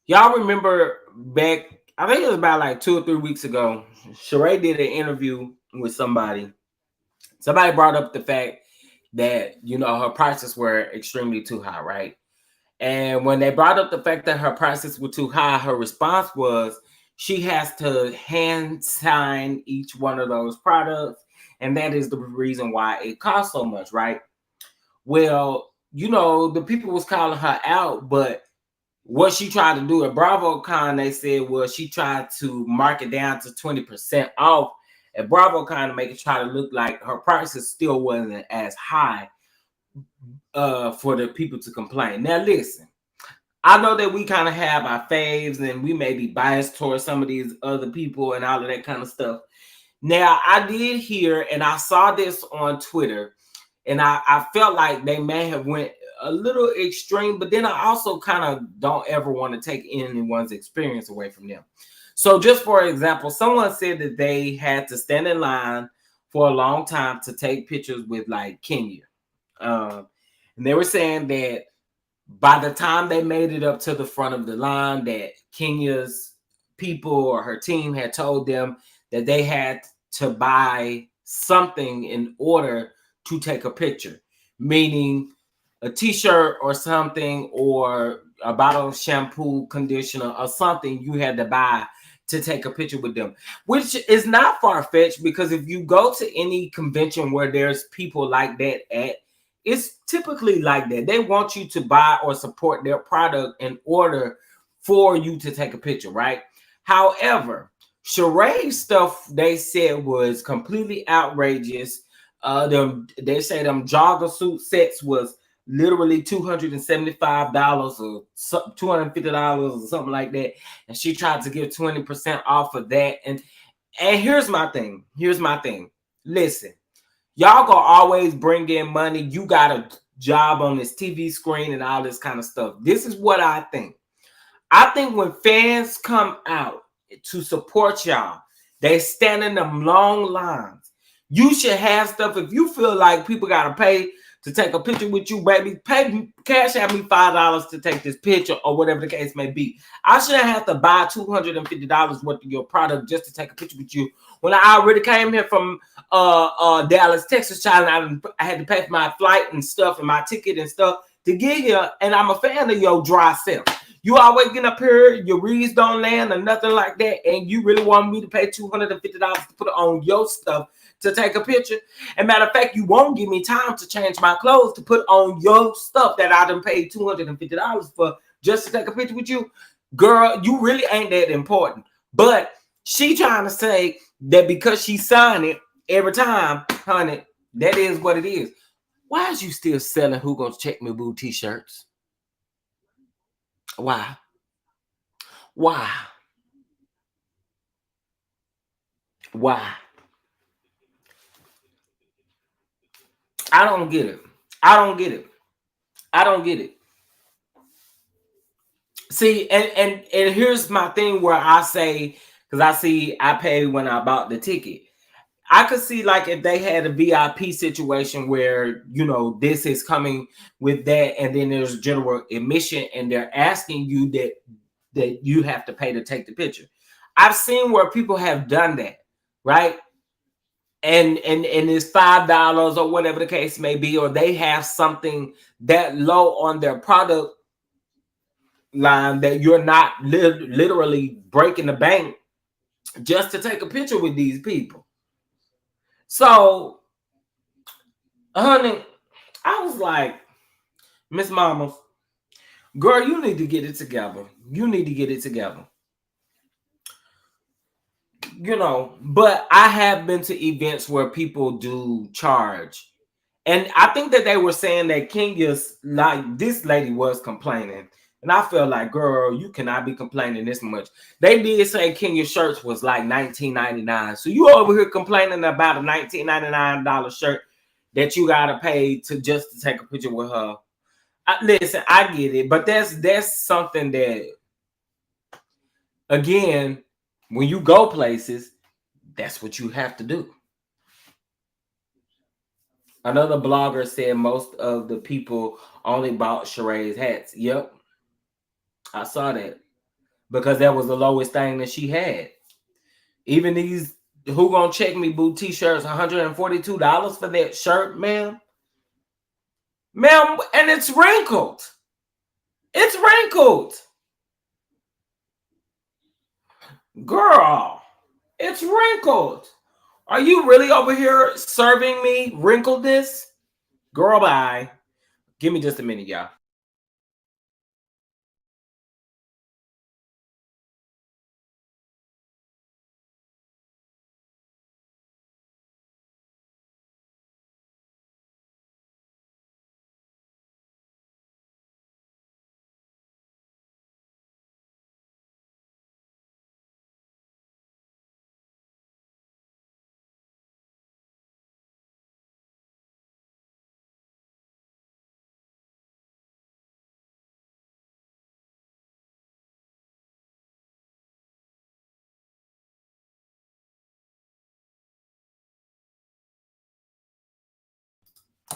y'all remember back, I think it was about like 2 or 3 weeks ago, Sheree did an interview with somebody. Somebody brought up the fact that, her prices were extremely too high, right? And when they brought up the fact that her prices were too high, her response was she has to hand sign each one of those products. And that is the reason why it costs so much, right? Well, the people was calling her out, but what she tried to do at BravoCon, they said, well, she tried to mark it down to 20% off at BravoCon to make it try to look like her prices still wasn't as high for the people to complain. Now, listen, I know that we kind of have our faves and we may be biased towards some of these other people and all of that kind of stuff. Now, I did hear and I saw this on Twitter, and I felt like they may have went a little extreme, but then I also kind of don't ever want to take anyone's experience away from them. So just for example, someone said that they had to stand in line for a long time to take pictures with like Kenya. And they were saying that by the time they made it up to the front of the line, that Kenya's people or her team had told them that they had to buy something in order to take a picture, meaning a t-shirt or something, or a bottle of shampoo, conditioner, or something you had to buy to take a picture with them, which is not far-fetched because if you go to any convention where there's people like that it's typically like that. They want you to buy or support their product in order for you to take a picture, right? However, Sheree's stuff, they said, was completely outrageous. They say them jogger suit sets was literally $275 or $250 or something like that, and she tried to give 20% off of that. And here's my thing. Listen, y'all gonna always bring in money. You got a job on this TV screen and all this kind of stuff. This is what I think. I think when fans come out to support y'all, they stand in them long lines. You should have stuff. If you feel like people gotta pay to take a picture with you, baby, cash out me $5 to take this picture or whatever the case may be. I shouldn't have to buy $250 worth of your product just to take a picture with you when I already came here from Dallas, Texas, child. I had to pay for my flight and stuff and my ticket and stuff to get here, and I'm a fan of your dry self. You always getting up here, your reads don't land or nothing like that, and you really want me to pay $250 to put it on your stuff to take a picture. And matter of fact, you won't give me time to change my clothes to put on your stuff that I done paid $250 for just to take a picture with you. Girl, you really ain't that important. But she trying to say that because she signed it every time, honey, that is what it is. Why is you still selling Who Gonna Check Me Boo t-shirts? Why? Why? Why? I don't get it. I don't get it. I don't get it. See, and here's my thing where I say, because I paid when I bought the ticket. I could see like if they had a VIP situation where, you know, this is coming with that, and then there's general admission, and they're asking you that you have to pay to take the picture. I've seen where people have done that, right? And it's $5 or whatever the case may be, or they have something that low on their product line that you're not literally breaking the bank just to take a picture with these people. So, honey, I was like, Miss Mama, girl, you need to get it together. You need to get it together. You know, but I have been to events where people do charge. And I think that they were saying that Kenya's, like, this lady was complaining. And I feel like, girl, you cannot be complaining this much. They did say Kenya's shirts was like $19.99. So you over here complaining about a $19.99 shirt that you gotta pay to just to take a picture with her. Listen, I get it, but that's something that, again, when you go places, that's what you have to do. Another blogger said most of the people only bought Sheree's hats. Yep, I saw that because that was the lowest thing that she had. Even these Who Gonna Check Me Boo t-shirts, $142 for that shirt, ma'am. Ma'am, and it's wrinkled. It's wrinkled. Girl, it's wrinkled. Are you really over here serving me wrinkledness? Girl, bye. Give me just a minute, y'all.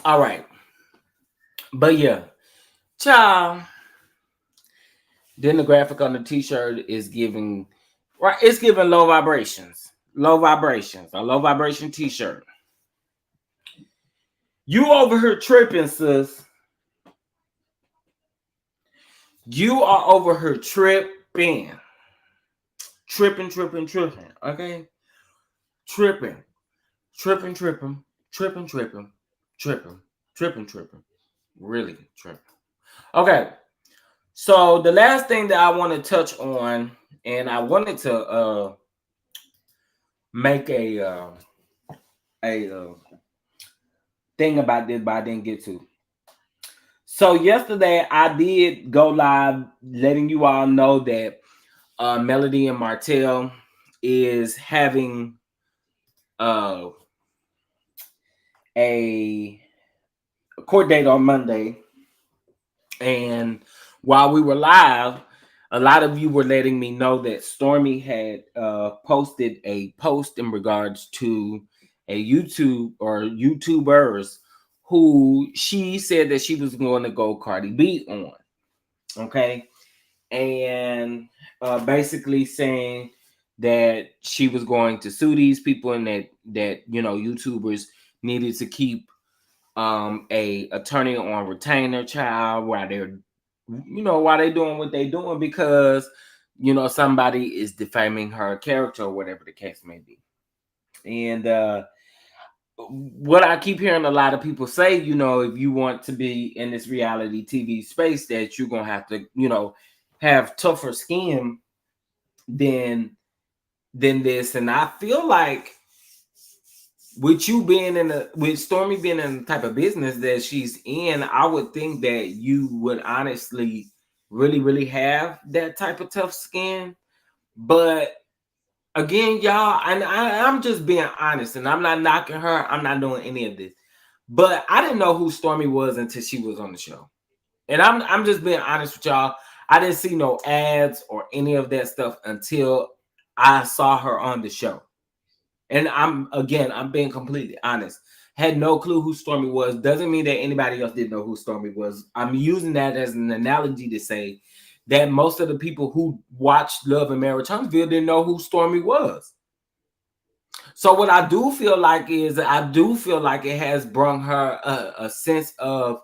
All right. But yeah, child. Then the graphic on the t-shirt is giving, right? It's giving low vibrations. Low vibrations. A low vibration t-shirt. You over here tripping, sis. You are over here tripping. Tripping. Okay? Tripping. Really tripping. Okay. So the last thing that I want to touch on, and I wanted to make a thing about this, but I didn't get to. So yesterday I did go live, letting you all know that Melody and Martell is having a court date on Monday. And while we were live, a lot of you were letting me know that Stormy had posted a post in regards to a YouTube or YouTubers who she said that she was going to go Cardi B on. Okay. And basically saying that she was going to sue these people, and that you know, YouTubers needed to keep a attorney on retainer, child, while they're why they doing what they doing, because somebody is defaming her character or whatever the case may be. And what I keep hearing a lot of people say, if you want to be in this reality TV space, that you're gonna have to, have tougher skin than this. And I feel like with Stormy being in the type of business that she's in, I would think that you would honestly really, really have that type of tough skin. But again, y'all, and I'm just being honest, and I'm not knocking her. I'm not doing any of this. But I didn't know who Stormy was until she was on the show. And I'm just being honest with y'all. I didn't see no ads or any of that stuff until I saw her on the show. And I'm being completely honest. Had no clue who Stormy was. Doesn't mean that anybody else didn't know who Stormy was. I'm using that as an analogy to say that most of the people who watched Love and Marriage Huntsville didn't know who Stormy was. So what I do feel like is, it has brought her a sense of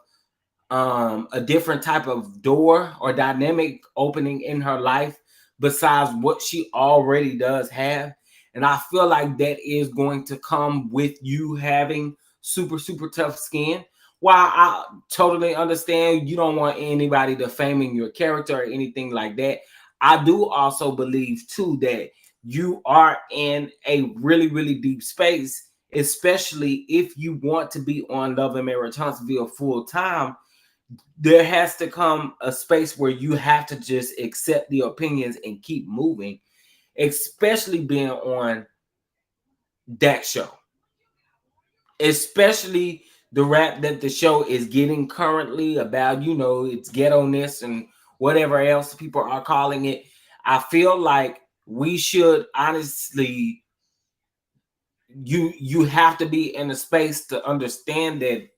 a different type of door or dynamic opening in her life besides what she already does have. And I feel like that is going to come with you having super, super tough skin. While I totally understand you don't want anybody defaming your character or anything like that, I do also believe too that you are in a really, really deep space, especially if you want to be on Love and Marriage Huntsville full time. There has to come a space where you have to just accept the opinions and keep moving, especially being on that show, especially the rap that the show is getting currently about, it's ghetto-ness and whatever else people are calling it. I feel like we should honestly, you have to be in a space to understand that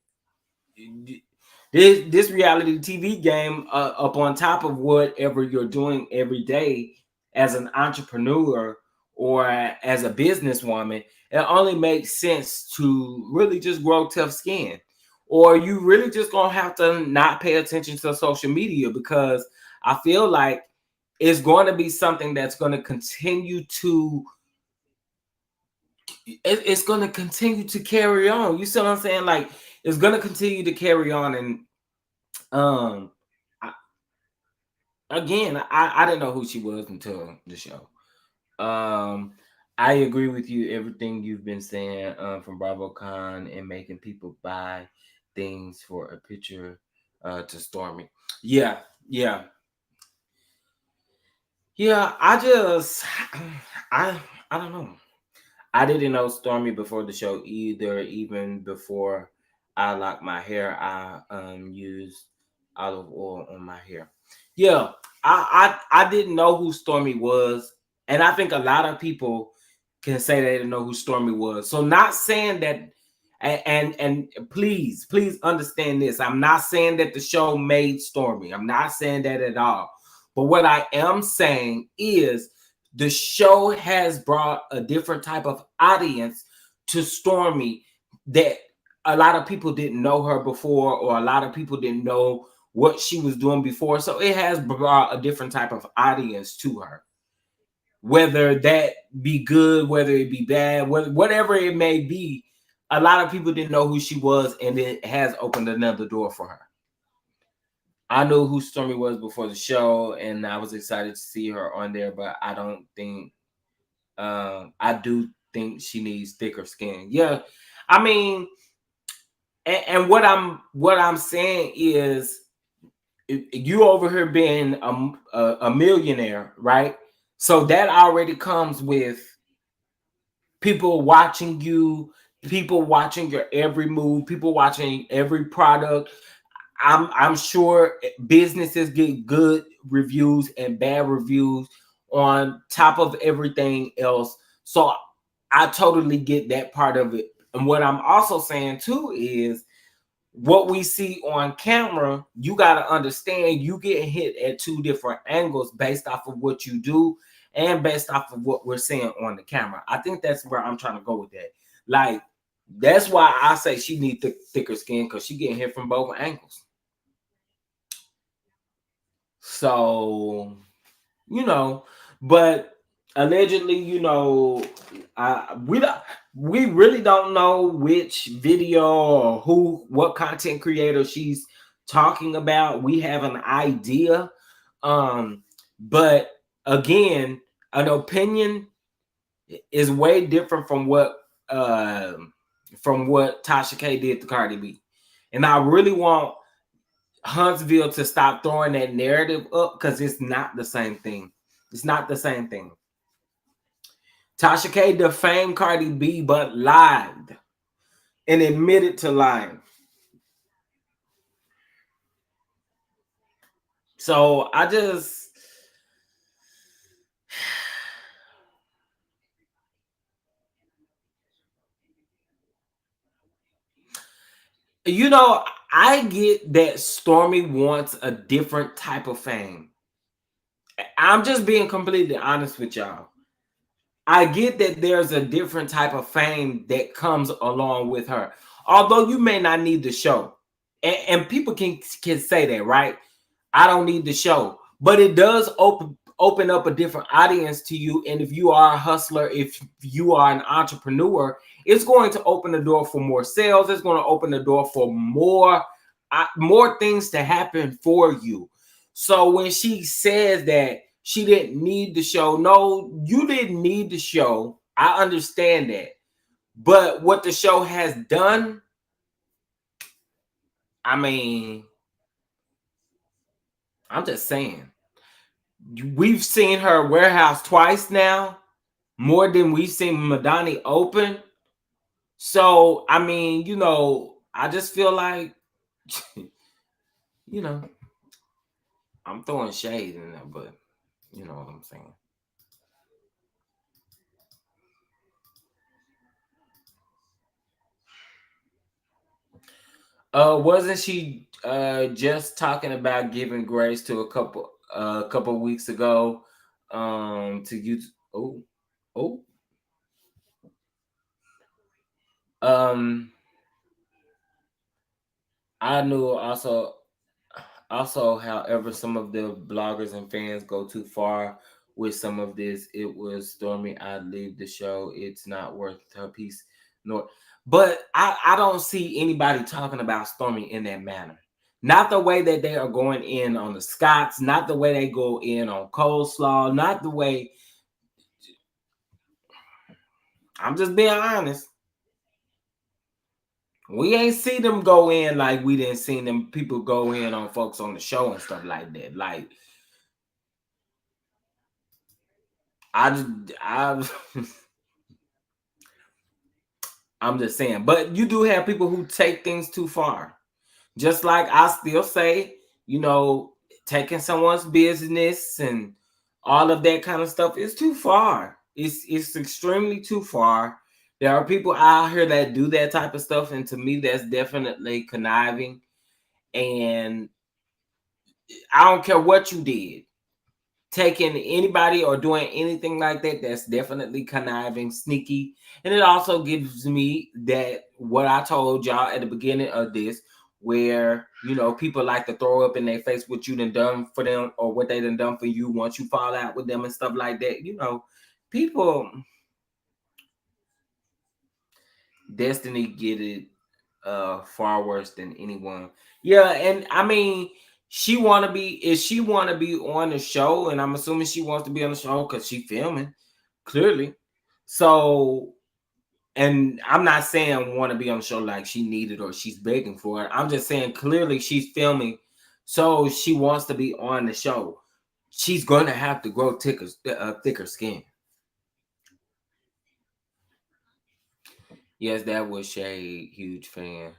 this reality TV game, up on top of whatever you're doing every day as an entrepreneur or as a businesswoman, it only makes sense to really just grow tough skin. Or you really just gonna have to not pay attention to social media, because I feel like it's going to be something that's going to continue to it's going to continue to carry on. You see what I'm saying? Like, it's going to continue to carry on. And I didn't know who she was until the show. I agree with you, everything you've been saying, from BravoCon and making people buy things for a picture, to Stormy. Yeah. I don't know. I didn't know Stormy before the show either. Even before I locked my hair, I used olive oil on my hair. Yeah, I didn't know who Stormy was, and I think a lot of people can say they didn't know who Stormy was. So, not saying that, and please understand this. I'm not saying that the show made Stormy. I'm not saying that at all. But what I am saying is, the show has brought a different type of audience to Stormy that a lot of people didn't know her before, or a lot of people didn't know what she was doing before. So it has brought a different type of audience to her. Whether that be good, whether it be bad, whatever it may be, a lot of people didn't know who she was, and it has opened another door for her. I knew who Stormy was before the show, and I was excited to see her on there, but I don't think, I do think she needs thicker skin. Yeah, I mean, and what I'm saying is, you over here being a millionaire, right? So that already comes with people watching you, people watching your every move, people watching every product. I'm sure businesses get good reviews and bad reviews on top of everything else. So I totally get that part of it. And what I'm also saying too is, what we see on camera, you got to understand, you get hit at two different angles based off of what you do and based off of what we're seeing on the camera. I think that's where I'm trying to go with that. Like, that's why I say she needs thicker skin, because she getting hit from both angles. So, but allegedly, we really don't know which video or what content creator she's talking about. We have an idea. But again, an opinion is way different from what Tasha K did to Cardi B. And I really want Huntsville to stop throwing that narrative up because it's not the same thing. It's not the same thing. Tasha K defamed Cardi B but lied and admitted to lying. So I just I get that Stormy wants a different type of fame. I'm just being completely honest with y'all. I get that there's a different type of fame that comes along with her. Although you may not need the show. And people can say that, right? I don't need the show. But it does open up a different audience to you. And if you are a hustler, if you are an entrepreneur, it's going to open the door for more sales. It's going to open the door for more things to happen for you. So when she says that she didn't need the show, no, you didn't need the show. I understand that. But what the show has done, I mean, I'm just saying. We've seen her warehouse twice now, more than we've seen Madani open. So, I mean, I just feel like, I'm throwing shade in there, but you know what I'm saying. Wasn't she just talking about giving grace to a couple weeks ago? To use I knew also, however, some of the bloggers and fans go too far with some of this. It was Stormy. I'd leave the show. It's not worth her piece. But I don't see anybody talking about Stormy in that manner. Not the way that they are going in on the Scots, not the way they go in on coleslaw, not the way. I'm just being honest. We ain't see them go in like we didn't see them people go in on folks on the show and stuff like that. Like, I'm just saying. But you do have people who take things too far. Just like I still say, taking someone's business and all of that kind of stuff is too far. It's extremely too far. There are people out here that do that type of stuff, and to me, that's definitely conniving. And I don't care what you did. Taking anybody or doing anything like that, that's definitely conniving, sneaky. And it also gives me that what I told y'all at the beginning of this, where people like to throw up in their face what you done for them or what they done for you once you fall out with them and stuff like that. People, Destiny get it far worse than anyone. Yeah, and I mean, she want to be on the show, and I'm assuming she wants to be on the show because she's filming, clearly. So, and I'm not saying want to be on the show like she needed or she's begging for it. I'm just saying clearly she's filming, so she wants to be on the show. She's going to have to grow thicker skin. Yes, that was Shay, huge fan.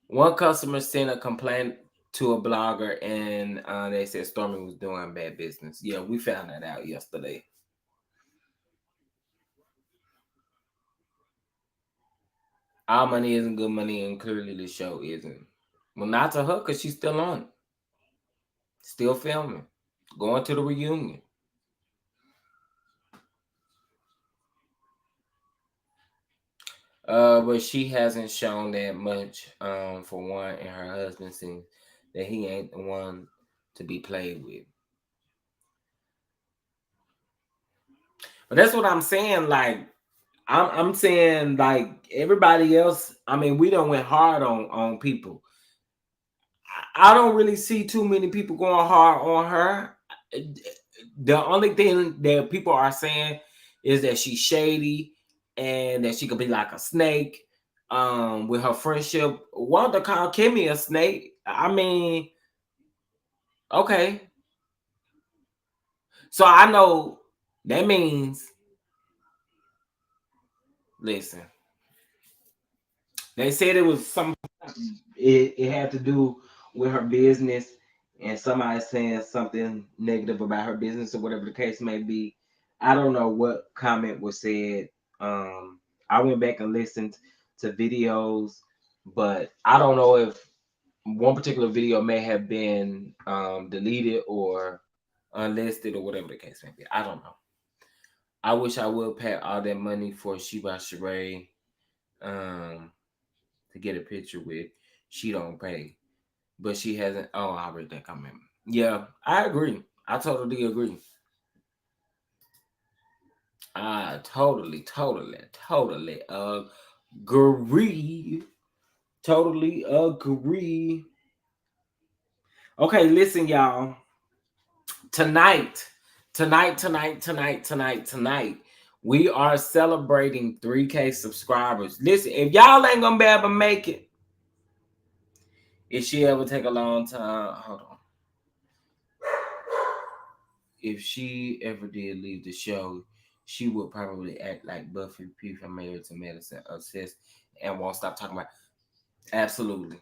One customer sent a complaint to a blogger, and they said Stormy was doing bad business. Yeah, we found that out yesterday. Our money isn't good money, and clearly the show isn't. Well, not to her, because she's still on it. Still filming. Going to the reunion. But she hasn't shown that much. For one, and her husband seems that he ain't the one to be played with. But that's what I'm saying. Like, I'm saying, like, everybody else. I mean, we done went hard on people. I don't really see too many people going hard on her. The only thing that people are saying is that she's shady and that she could be like a snake. With her friendship, want to call Kimmy a snake? I mean, okay. So I know that means. Listen, they said it was some. It had to do with her business, and somebody saying something negative about her business or whatever the case may be. I don't know what comment was said. I went back and listened to videos, but I don't know if one particular video may have been deleted or unlisted or whatever the case may be. I don't know. I wish I would pay all that money for Sheree to get a picture with. She don't pay. But she hasn't. Oh, I read that comment. Yeah, I agree. I totally agree. I totally agree. Totally agree. Okay, listen, y'all. Tonight, we are celebrating 3K subscribers. Listen, if y'all ain't gonna be able to make it, if she ever take a long time, hold on. If she ever did leave the show, she would probably act like Buffy P from Married to Medicine, obsessed and won't stop talking about. Absolutely.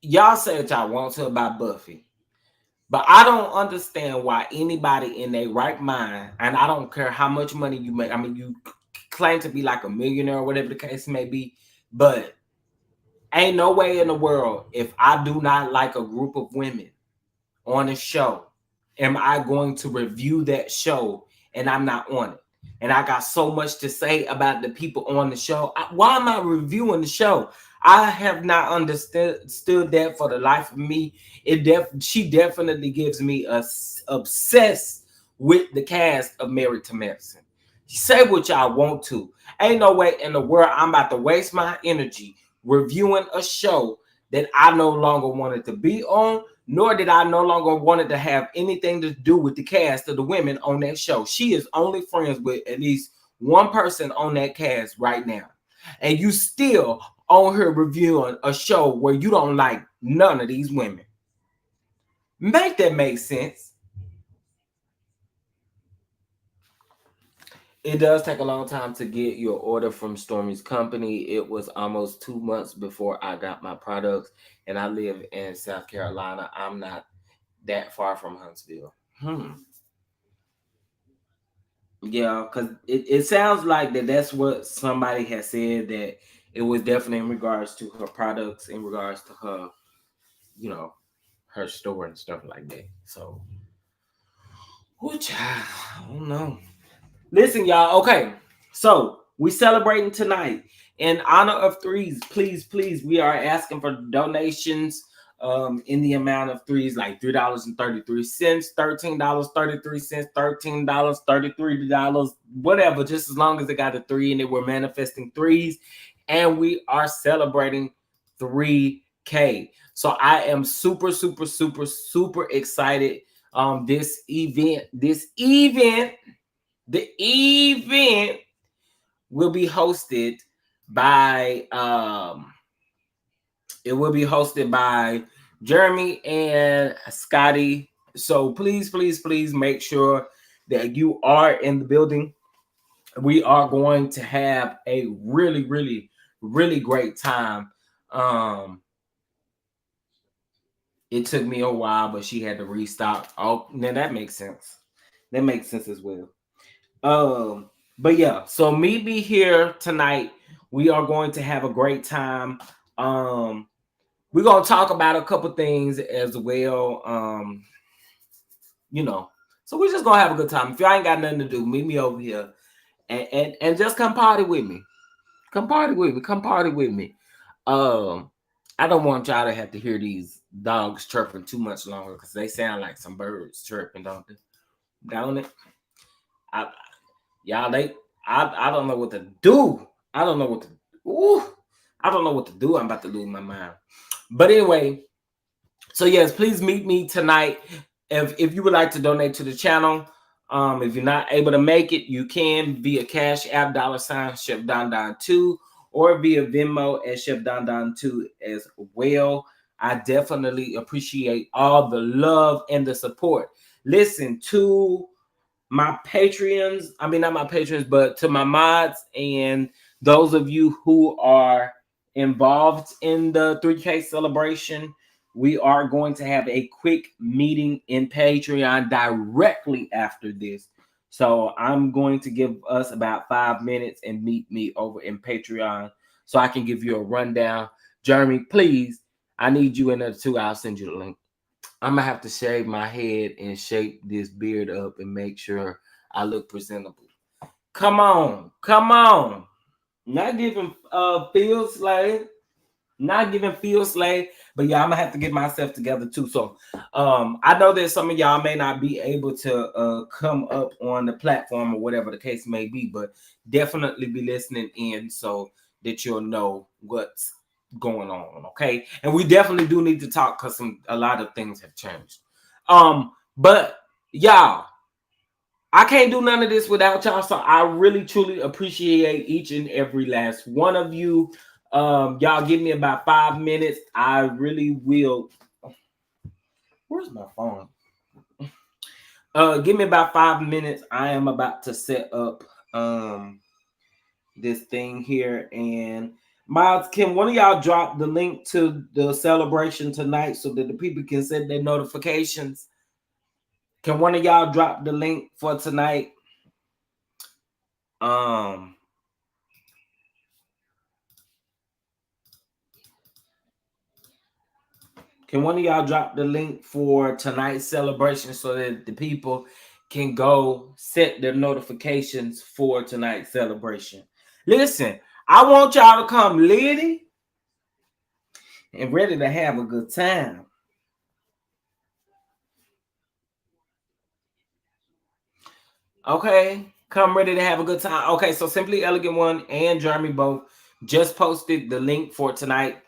Y'all say what y'all want to about Buffy, but I don't understand why anybody in their right mind, and I don't care how much money you make. I mean, you claim to be like a millionaire or whatever the case may be, but ain't no way in the world, if I do not like a group of women on a show, am I going to review that show and I'm not on it? And I got so much to say about the people on the show. Why am I reviewing the show? I have not understood that for the life of me. She definitely gives me obsessed with the cast of Married to Medicine. Say what y'all want to. Ain't no way in the world I'm about to waste my energy reviewing a show that I no longer wanted to be on, nor did I no longer wanted to have anything to do with the cast of the women on that show. She is only friends with at least one person on that cast right now. And you still on her reviewing a show where you don't like none of these women. Make that make sense. It does take a long time to get your order from Stormy's company. It was almost 2 months before I got my products, and I live in South Carolina. I'm not that far from Huntsville. Yeah, because it sounds like that's what somebody has said, that it was definitely in regards to her products, in regards to her, her store and stuff like that. So, I don't know. Listen, y'all. Okay, so we celebrating tonight in honor of threes. Please, we are asking for donations in the amount of threes, like $3.33, $13.33, $13, whatever, just as long as it got a three in it. We're manifesting threes, and we are celebrating 3K. So I am super excited. The event will be hosted by Jeremy and Scotty. So please make sure that you are in the building. We are going to have a really great time. It took me a while, but she had to restock. Oh, now that makes sense. That makes sense as well. But yeah, so me be here tonight. We are going to have a great time. We're gonna talk about a couple things as well. So we're just gonna have a good time. If y'all ain't got nothing to do, meet me over here and just come party with me. Come party with me. Come party with me. I don't want y'all to have to hear these dogs chirping too much longer because they sound like some birds chirping, don't they? Don't it? I don't know what to do. I don't know what to I don't know what to do. I'm about to lose my mind. But anyway, so yes, please meet me tonight. If you would like to donate to the channel, if you're not able to make it, you can via Cash App $ Chef Don Don 2 or via Venmo at Chef Don Don 2 as well. I definitely appreciate all the love and the support. Listen to my Patreons, I mean, not my patrons, but to my mods and those of you who are involved in the 3K celebration. We are going to have a quick meeting in Patreon directly after this. So I'm going to give us about 5 minutes and meet me over in Patreon so I can give you a rundown. Jeremy, please, I need you in there too. I'll send you the link. I'm gonna have to shave my head and shape this beard up and make sure I look presentable. Come on. Not giving field slave, but yeah, I'm gonna have to get myself together too. So I know that some of y'all may not be able to come up on the platform or whatever the case may be, but definitely be listening in so that you'll know what's going on, okay? And we definitely do need to talk because a lot of things have changed. But y'all, I can't do none of this without y'all, so I really truly appreciate each and every last one of you. Y'all give me about 5 minutes. I really will. Where's my phone? Give me about 5 minutes. I am about to set up this thing here. And Miles, can one of y'all drop the link to the celebration tonight so that the people can set their notifications? Can one of y'all drop the link for tonight? Can one of y'all drop the link for tonight's celebration so that the people can go set their notifications for tonight's celebration? Listen, I want y'all to come litty and ready to have a good time. Okay, come ready to have a good time. Okay, so Simply Elegant One and Jeremy both just posted the link for tonight.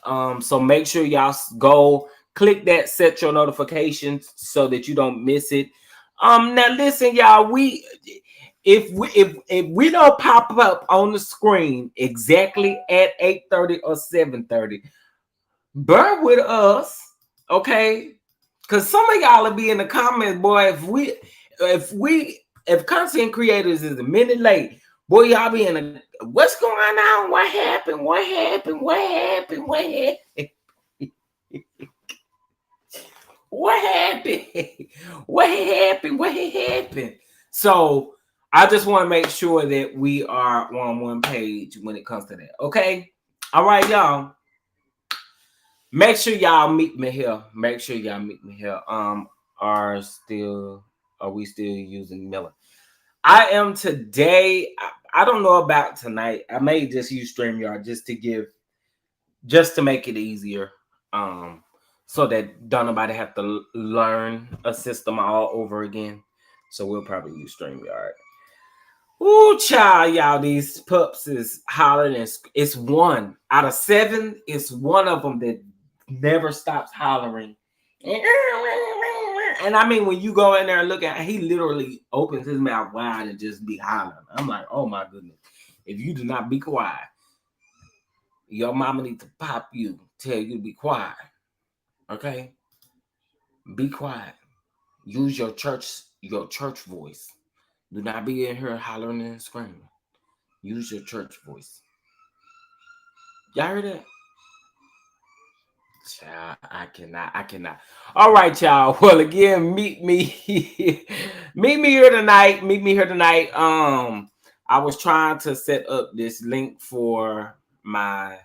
So make sure y'all go click that, set your notifications so that you don't miss it. Now listen, y'all, if we don't pop up on the screen exactly at 8:30 or 7:30, bear with us, okay? Because some of y'all will be in the comments, boy. If content creators is a minute late, boy, y'all be in a what's going on? What happened? What happened? What happened? What happened? What happened? What happened? What happened? So I just want to make sure that we are on one page when it comes to that. Okay. All right, y'all. Make sure y'all meet me here. Make sure y'all meet me here. Are we still using Miller? I am today. I don't know about tonight. I may just use StreamYard just to make it easier. So that don't nobody have to learn a system all over again. So we'll probably use StreamYard. Ooh, child, y'all, these pups is hollering. It's 1 out of 7. It's one of them that never stops hollering. And I mean, when you go in there and look at, he literally opens his mouth wide and just be hollering. I'm like, oh my goodness. If you do not be quiet, your mama need to pop you, tell you to be quiet. Okay? Be quiet. Use your church voice. Do not be in here hollering and screaming. Use your church voice. Y'all heard that? Child, I cannot. All right, y'all. Well, again, meet me here tonight. I was trying to set up this link for my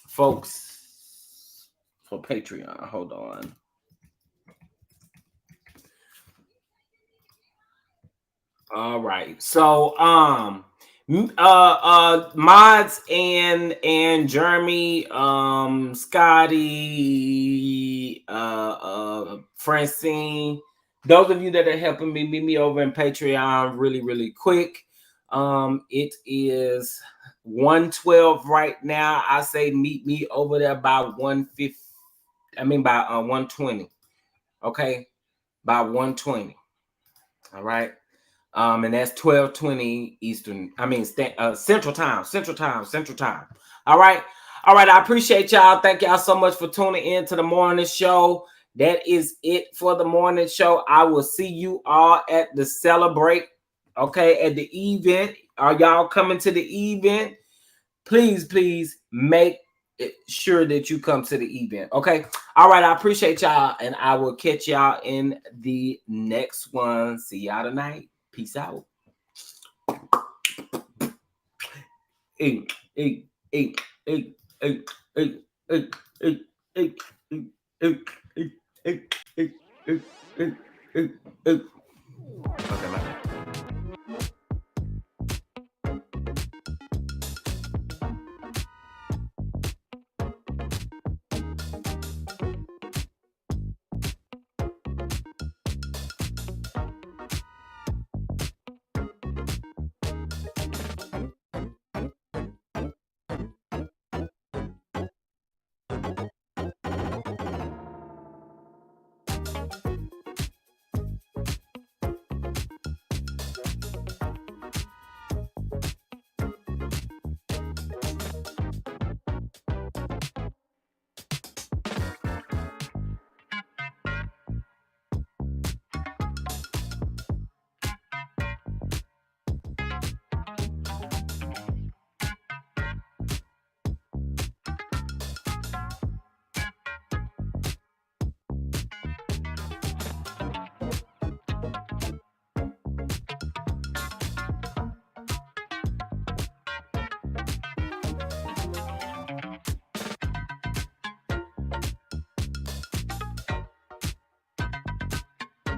folks for Patreon. Hold on. All right. So Mods and Jeremy, Scotty, Francine, those of you that are helping me, meet me over in Patreon really, really quick. It is 112 right now. I say meet me over there by 150. I mean by 120. Okay, by 120. All right. And that's 12:20 Eastern. I mean, Central Time. All right. I appreciate y'all. Thank y'all so much for tuning in to the morning show. That is it for the morning show. I will see you all at the Celebrate. Okay, at the event. Are y'all coming to the event? Please make sure that you come to the event. Okay. All right. I appreciate y'all, and I will catch y'all in the next one. See y'all tonight. Peace out. Hey, hey, hey, hey, hey, hey, hey, hey, hey, hey, hey, hey, hey, hey, hey, hey, hey.